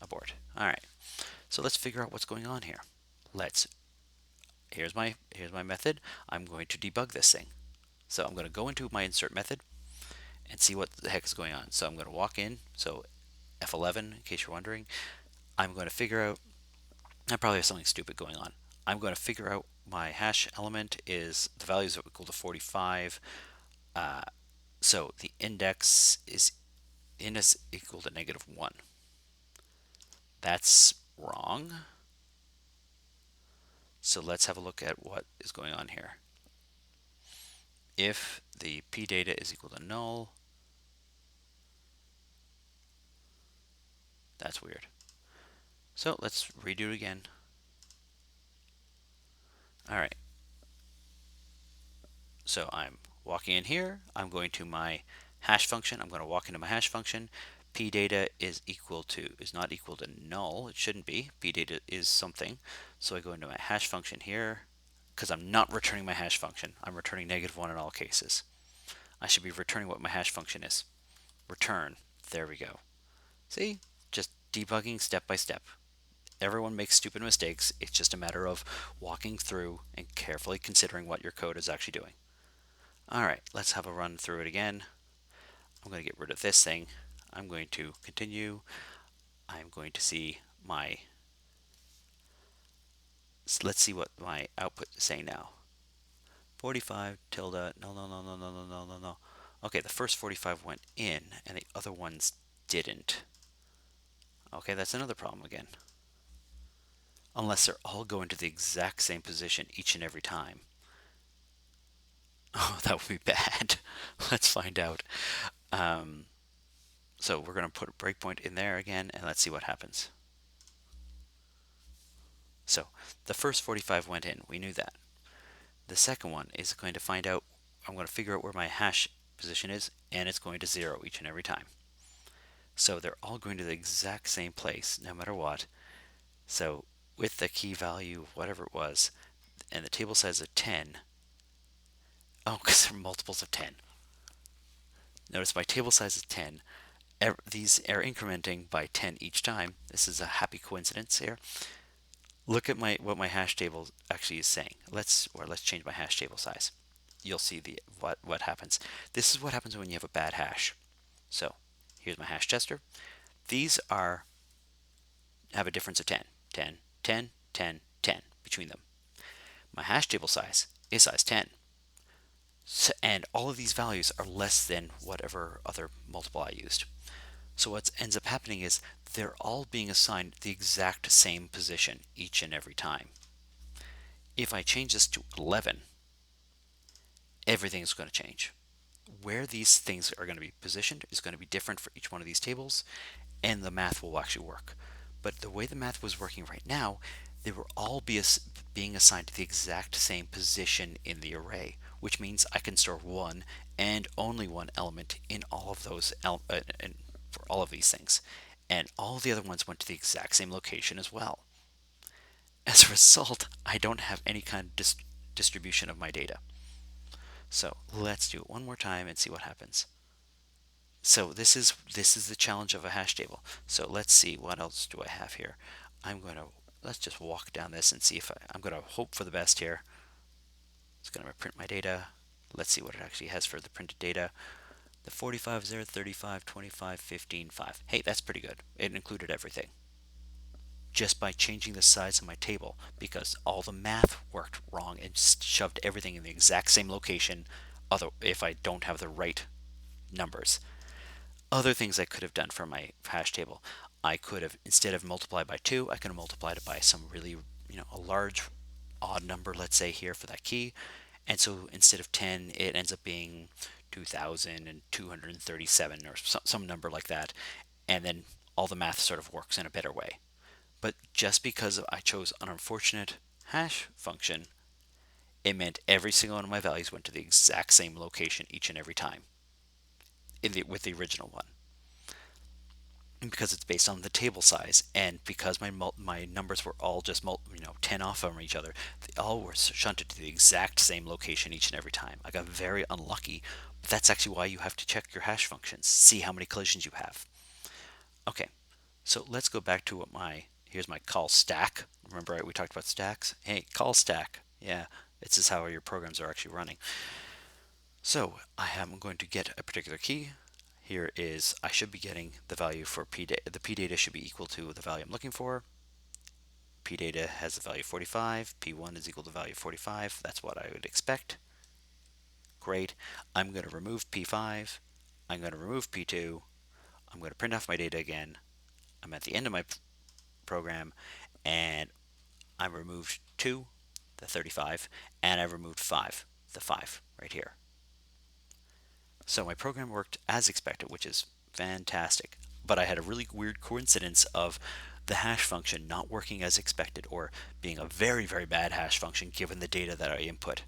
Abort. All right. So let's figure out what's going on here. Here's my method. I'm going to debug this thing. So I'm going to go into my insert method and see what the heck is going on. So I'm going to walk in. So F11, in case you're wondering, I'm going to figure out, I probably have something stupid going on. I'm going to figure out my hash element is, the value is equal to 45. So the index is equal to -1. That's wrong. So let's have a look at what is going on here. If the p data is equal to null, that's weird. So let's redo it again. All right. So I'm walking in here. I'm going to my hash function. I'm going to walk into my hash function. P data is not equal to null. It shouldn't be. P data is something. So I go into my hash function here, because I'm not returning my hash function. I'm returning -1 in all cases. I should be returning what my hash function is. Return. There we go. See? Just debugging step by step. Everyone makes stupid mistakes. It's just a matter of walking through and carefully considering what your code is actually doing. All right, let's have a run through it again. I'm going to get rid of this thing. I'm going to continue. I'm going to see my, let's see what my output is saying now. 45 tilde, no, no, no, no, no, no, no, no, no. Okay, the first 45 went in and the other ones didn't. Okay, that's another problem again. Unless they're all going to the exact same position each and every time. Oh, that would be bad. Let's find out. So we're going to put a breakpoint in there again, and let's see what happens. So the first 45 went in. We knew that. The second one is going to find out, I'm going to figure out where my hash position is, and it's going to 0 each and every time. So they're all going to the exact same place, no matter what. So with the key value, whatever it was, and the table size of 10, oh, because they're multiples of 10. Notice my table size is 10. These are incrementing by 10 each time. This is a happy coincidence here. Look at what my hash table actually is saying. Let's change my hash table size. You'll see what happens. This is what happens when you have a bad hash. So here's my hash tester. These have a difference of 10, 10, 10, 10, 10 between them. My hash table size is size 10. So, and all of these values are less than whatever other multiple I used. So what ends up happening is they're all being assigned the exact same position each and every time. If I change this to 11, everything's going to change. Where these things are going to be positioned is going to be different for each one of these tables, and the math will actually work. But the way the math was working right now, they were all being assigned to the exact same position in the array, which means I can store one and only one element in all of those for all of these things, and all the other ones went to the exact same location as well. As a result, I don't have any kind of distribution of my data. So let's do it one more time and see what happens. So this is the challenge of a hash table. So let's see, what else do I have here? I'm going to let's just walk down this and see if I'm going to hope for the best here. It's going to print my data. Let's see what it actually has for the printed data. The 45 is there, 35, 25, 15, 5. Hey, that's pretty good. It included everything just by changing the size of my table because all the math worked wrong and shoved everything in the exact same location other if I don't have the right numbers. Other things I could have done for my hash table. I could have, instead of multiplied by 2, I could have multiplied it by some really, a large odd number, let's say here for that key. And so instead of 10, it ends up being 2,237 or some number like that. And then all the math sort of works in a better way. But just because I chose an unfortunate hash function, it meant every single one of my values went to the exact same location each and every time with the original one. And because it's based on the table size, and because my numbers were all just 10 off from each other, they all were shunted to the exact same location each and every time. I got very unlucky, but that's actually why you have to check your hash functions, see how many collisions you have. Okay, so let's go back to here's my call stack. Remember we talked about stacks? Hey, call stack. Yeah, this is how your programs are actually running. So I am going to get a particular key. Here is, I should be getting the value for p data. The p data should be equal to the value I'm looking for. P data has the value 45. P1 is equal to the value 45. That's what I would expect. Great. I'm going to remove P5. I'm going to remove P2. I'm going to print off my data again. I'm at the end of my program, and I removed 2, the 35, and I removed 5, the 5 right here. So my program worked as expected, which is fantastic. But I had a really weird coincidence of the hash function not working as expected, or being a very, very bad hash function given the data that I input.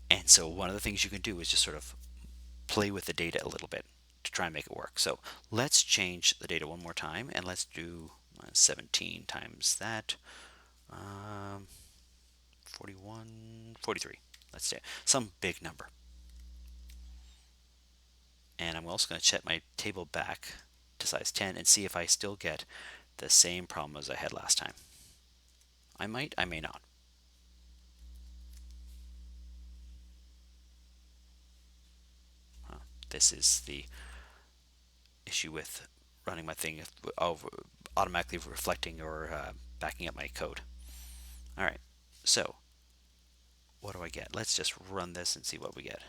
And so one of the things you can do is just sort of play with the data a little bit to try and make it work. So let's change the data one more time, and let's do 17 times that. 41, 43. Let's say some big number. And I'm also going to check my table back to size 10 and see if I still get the same problem as I had last time. I might, I may not. This is the issue with running my thing of automatically reflecting or backing up my code. All right, so what do I get? Let's just run this and see what we get.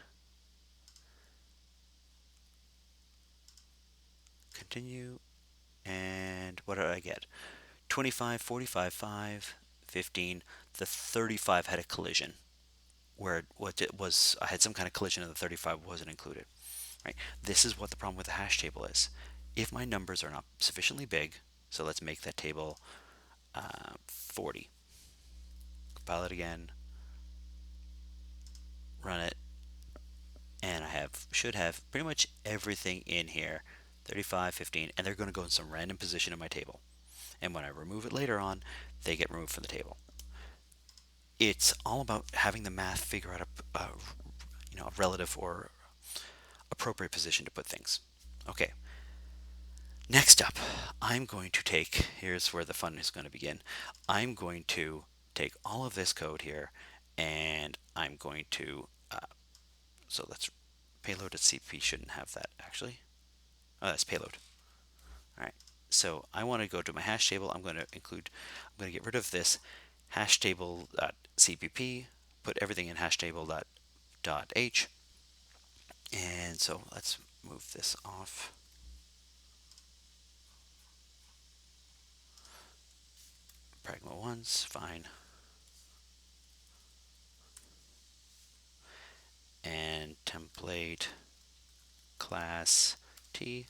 Continue, and what did I get? 25, 45, 5, 15. The 35 had a collision, where what it was, I had some kind of collision and the 35 wasn't included. Right? This is what the problem with the hash table is. If my numbers are not sufficiently big, so let's make that table 40. Compile it again, run it, and I should have pretty much everything in here, 35, 15, and they're going to go in some random position in my table. And when I remove it later on, they get removed from the table. It's all about having the math figure out a relative or appropriate position to put things. Okay. Next up, I'm going to take, here's where the fun is going to begin. I'm going to take all of this code here, and I'm going to, so let's, payload at CP shouldn't have that actually. Oh, that's payload. All right, so I want to go to my hash table. I'm going to get rid of this hash table.cpp, put everything in hash table.h, and so let's move this off. Pragma 1's fine. And template class T.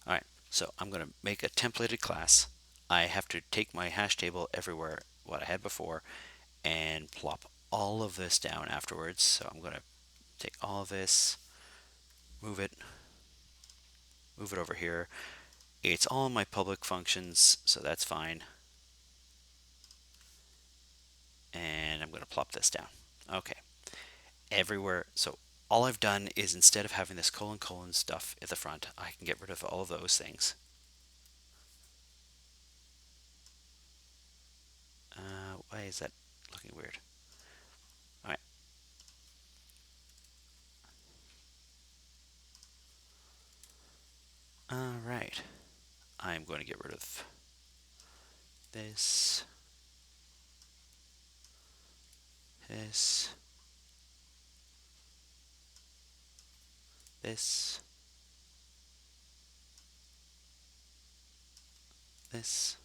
All right, so I'm going to make a templated class. I have to take my hash table everywhere, what I had before, and plop all of this down afterwards. So I'm going to take all of this, move it over here. It's all my public functions, so that's fine. And I'm going to plop this down. Okay. Everywhere. So all I've done is, instead of having this colon stuff at the front, I can get rid of all of those things. is that looking weird? All right. All right. I'm going to get rid of this, this, this, this.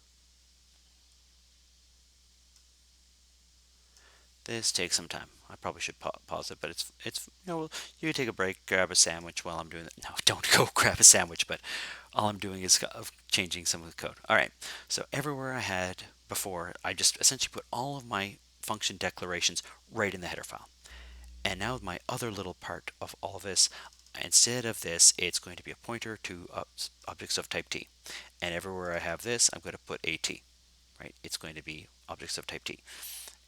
This takes some time. I probably should pause it, but you can take a break, grab a sandwich while I'm doing it. No, don't go grab a sandwich, but all I'm doing is changing some of the code. All right, so everywhere I had before, I just essentially put all of my function declarations right in the header file. And now my other little part of all of this, instead of this, it's going to be a pointer to objects of type T. And everywhere I have this, I'm going to put AT, right? It's going to be objects of type T.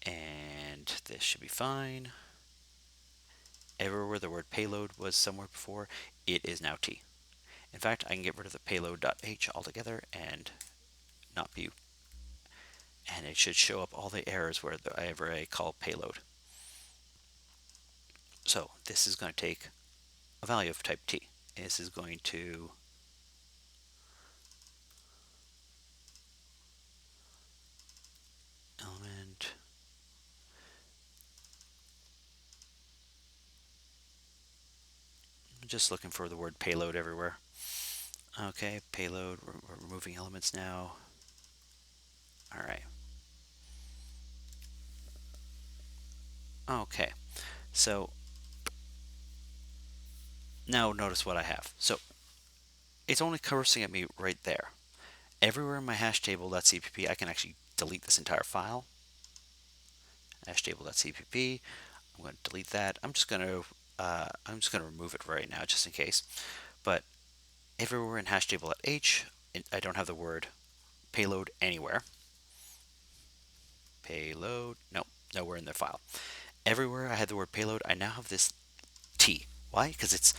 And this should be fine. Everywhere the word payload was somewhere before, it is now T. In fact, I can get rid of the payload.h altogether and not be, and it should show up all the errors wherever I call payload. So this is going to take a value of type T. This is going to element. I'm just looking for the word payload everywhere. Okay, payload. We're removing elements now. All right. Okay, so now notice what I have. So it's only cursing at me right there. Everywhere in my hash table.cpp, I can actually delete this entire file. Hash table.cpp. I'm going to delete that. I'm just going to remove it right now, just in case. But everywhere in hash table.h, I don't have the word payload anywhere. Payload, no, nowhere in the file. Everywhere I had the word payload, I now have this T. Why? Because it's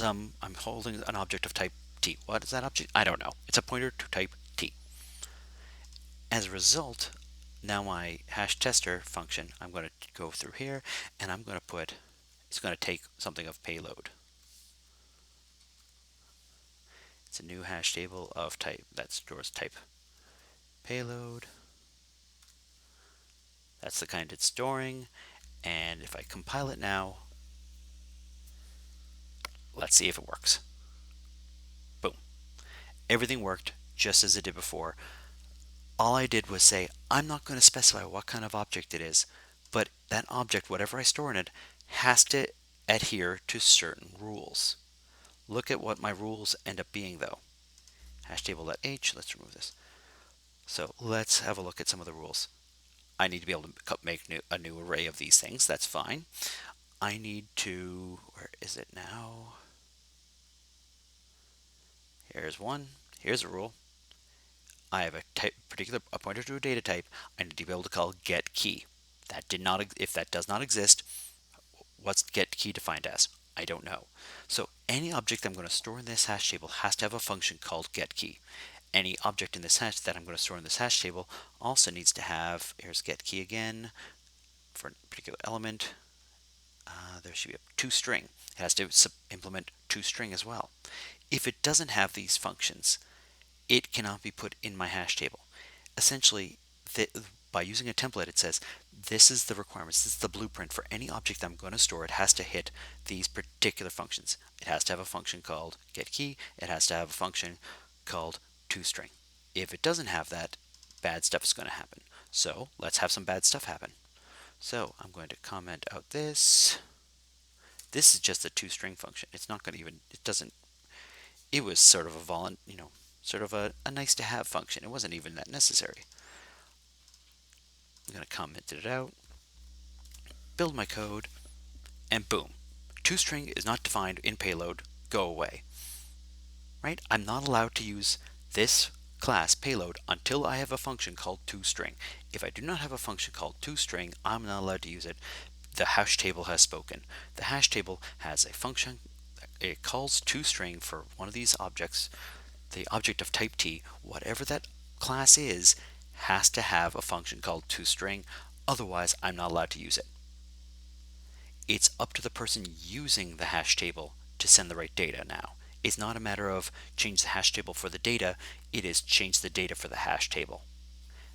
I'm holding an object of type T. What is that object? I don't know. It's a pointer to type T. As a result, now my hash tester function, I'm going to go through here and I'm going to put, it's going to take something of payload. It's a new hash table of type that stores type payload. That's the kind it's storing. And if I compile it now, let's see if it works. Boom. Everything worked just as it did before. All I did was say, I'm not going to specify what kind of object it is, but that object, whatever I store in it, has to adhere to certain rules. Look at what my rules end up being, though. Hash table.h, let's remove this. So let's have a look at some of the rules. I need to be able to make a new array of these things. That's fine. I need to, where is it now? Here's one. Here's a rule. I have a pointer to a data type. I need to be able to call get key. That did not. If that does not exist, what's get key defined as? I don't know. So any object I'm going to store in this hash table has to have a function called get key. Any object in this hash that I'm going to store in this hash table also needs to have, here's get key again, for a particular element. There should be a toString. It has to implement toString as well. If it doesn't have these functions, it cannot be put in my hash table. Essentially, by using a template, it says this is the requirements, this is the blueprint for any object I'm going to store. It has to hit these particular functions. It has to have a function called getKey. It has to have a function called toString. If it doesn't have that, bad stuff is going to happen. So let's have some bad stuff happen. So I'm going to comment out this. This is just a toString function. It's not going to even, it doesn't, it was sort of a sort of a nice to have function. It wasn't even that necessary. I'm going to comment it out, build my code, and boom. ToString is not defined in payload. Go away. Right? I'm not allowed to use this class payload until I have a function called ToString. If I do not have a function called ToString, I'm not allowed to use it. The hash table has spoken. The hash table has a function. It calls ToString for one of these objects, the object of type T, whatever that class is, has to have a function called toString. Otherwise, I'm not allowed to use it. It's up to the person using the hash table to send the right data now. It's not a matter of change the hash table for the data, it is change the data for the hash table.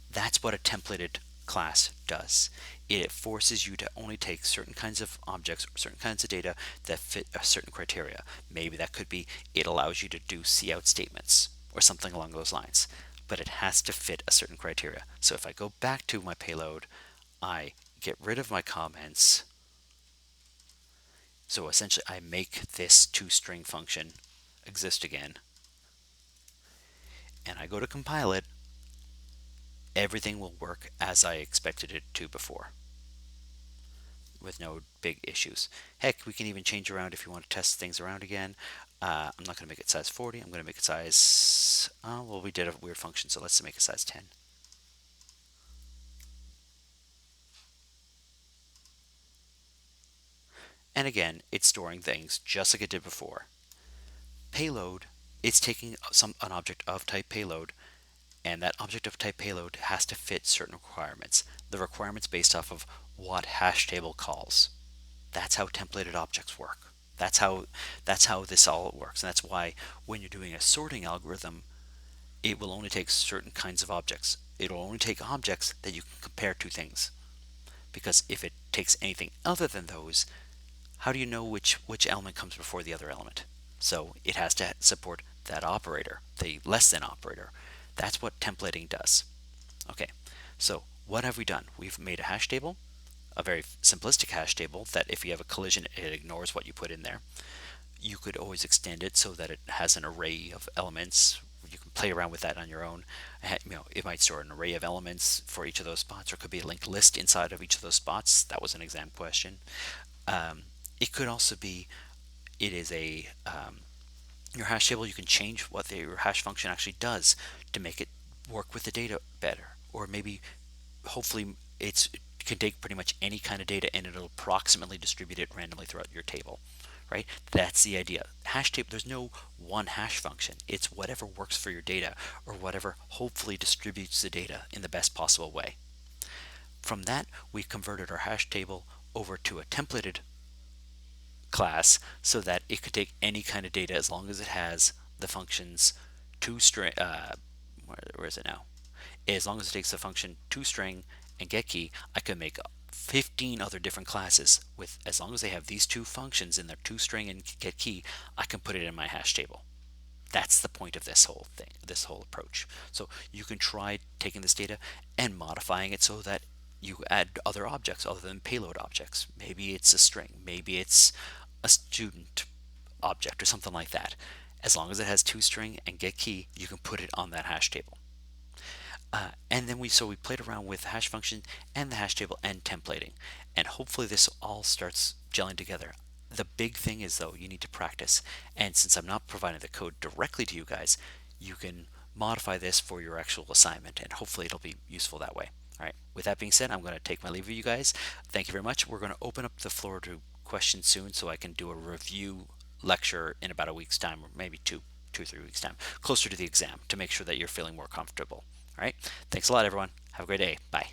That's what a templated class does. It forces you to only take certain kinds of objects or certain kinds of data that fit a certain criteria. Maybe that could be it allows you to do cout statements or something along those lines, but it has to fit a certain criteria. So if I go back to my payload, I get rid of my comments. So essentially, I make this toString function exist again, and I go to compile it. Everything will work as I expected it to before, with no big issues. Heck, we can even change around if you want to test things around again. I'm not going to make it size 40. I'm going to make it size, well, we did a weird function, so let's make it size 10. And again, it's storing things just like it did before. Payload, it's taking an object of type payload, and that object of type payload has to fit certain requirements. The requirements based off of what hash table calls. That's how templated objects work. That's how this all works. And that's why when you're doing a sorting algorithm, it will only take certain kinds of objects. It'll only take objects that you can compare to things. Because if it takes anything other than those, how do you know which element comes before the other element? So it has to support that operator, the less than operator. That's what templating does. Okay, so what have we done? We've made a hash table, a very simplistic hash table that if you have a collision, it ignores what you put in there. You could always extend it so that it has an array of elements. You can play around with that on your own. It might store an array of elements for each of those spots, or it could be a linked list inside of each of those spots. That was an exam question. It could also be, it is your hash table. You can change what your hash function actually does to make it work with the data better, or maybe hopefully it can take pretty much any kind of data and it'll approximately distribute it randomly throughout your table, right? That's the idea. Hash table, there's no one hash function. It's whatever works for your data, or whatever hopefully distributes the data in the best possible way. From that, we converted our hash table over to a templated class so that it could take any kind of data as long as it has the functions toString. Where is it now? As long as it takes the function toString and getKey, I can make 15 other different classes with, as long as they have these two functions in their toString and getKey, I can put it in my hash table. That's the point of this whole thing, this whole approach. So you can try taking this data and modifying it so that you add other objects other than payload objects. Maybe it's a string, maybe it's a student object or something like that. As long as it has toString and getKey, you can put it on that hash table. And then we played around with the hash function and the hash table and templating, and hopefully this all starts gelling together. The big thing is, though, you need to practice, and since I'm not providing the code directly to you guys, you can modify this for your actual assignment, and hopefully it'll be useful that way. All right, with that being said, I'm going to take my leave of you guys. Thank you very much. We're going to open up the floor to questions soon, so I can do a review lecture in about a week's time, or maybe 2 or 3 weeks time, closer to the exam, to make sure that you're feeling more comfortable. All right, thanks a lot, everyone. Have a great day. Bye.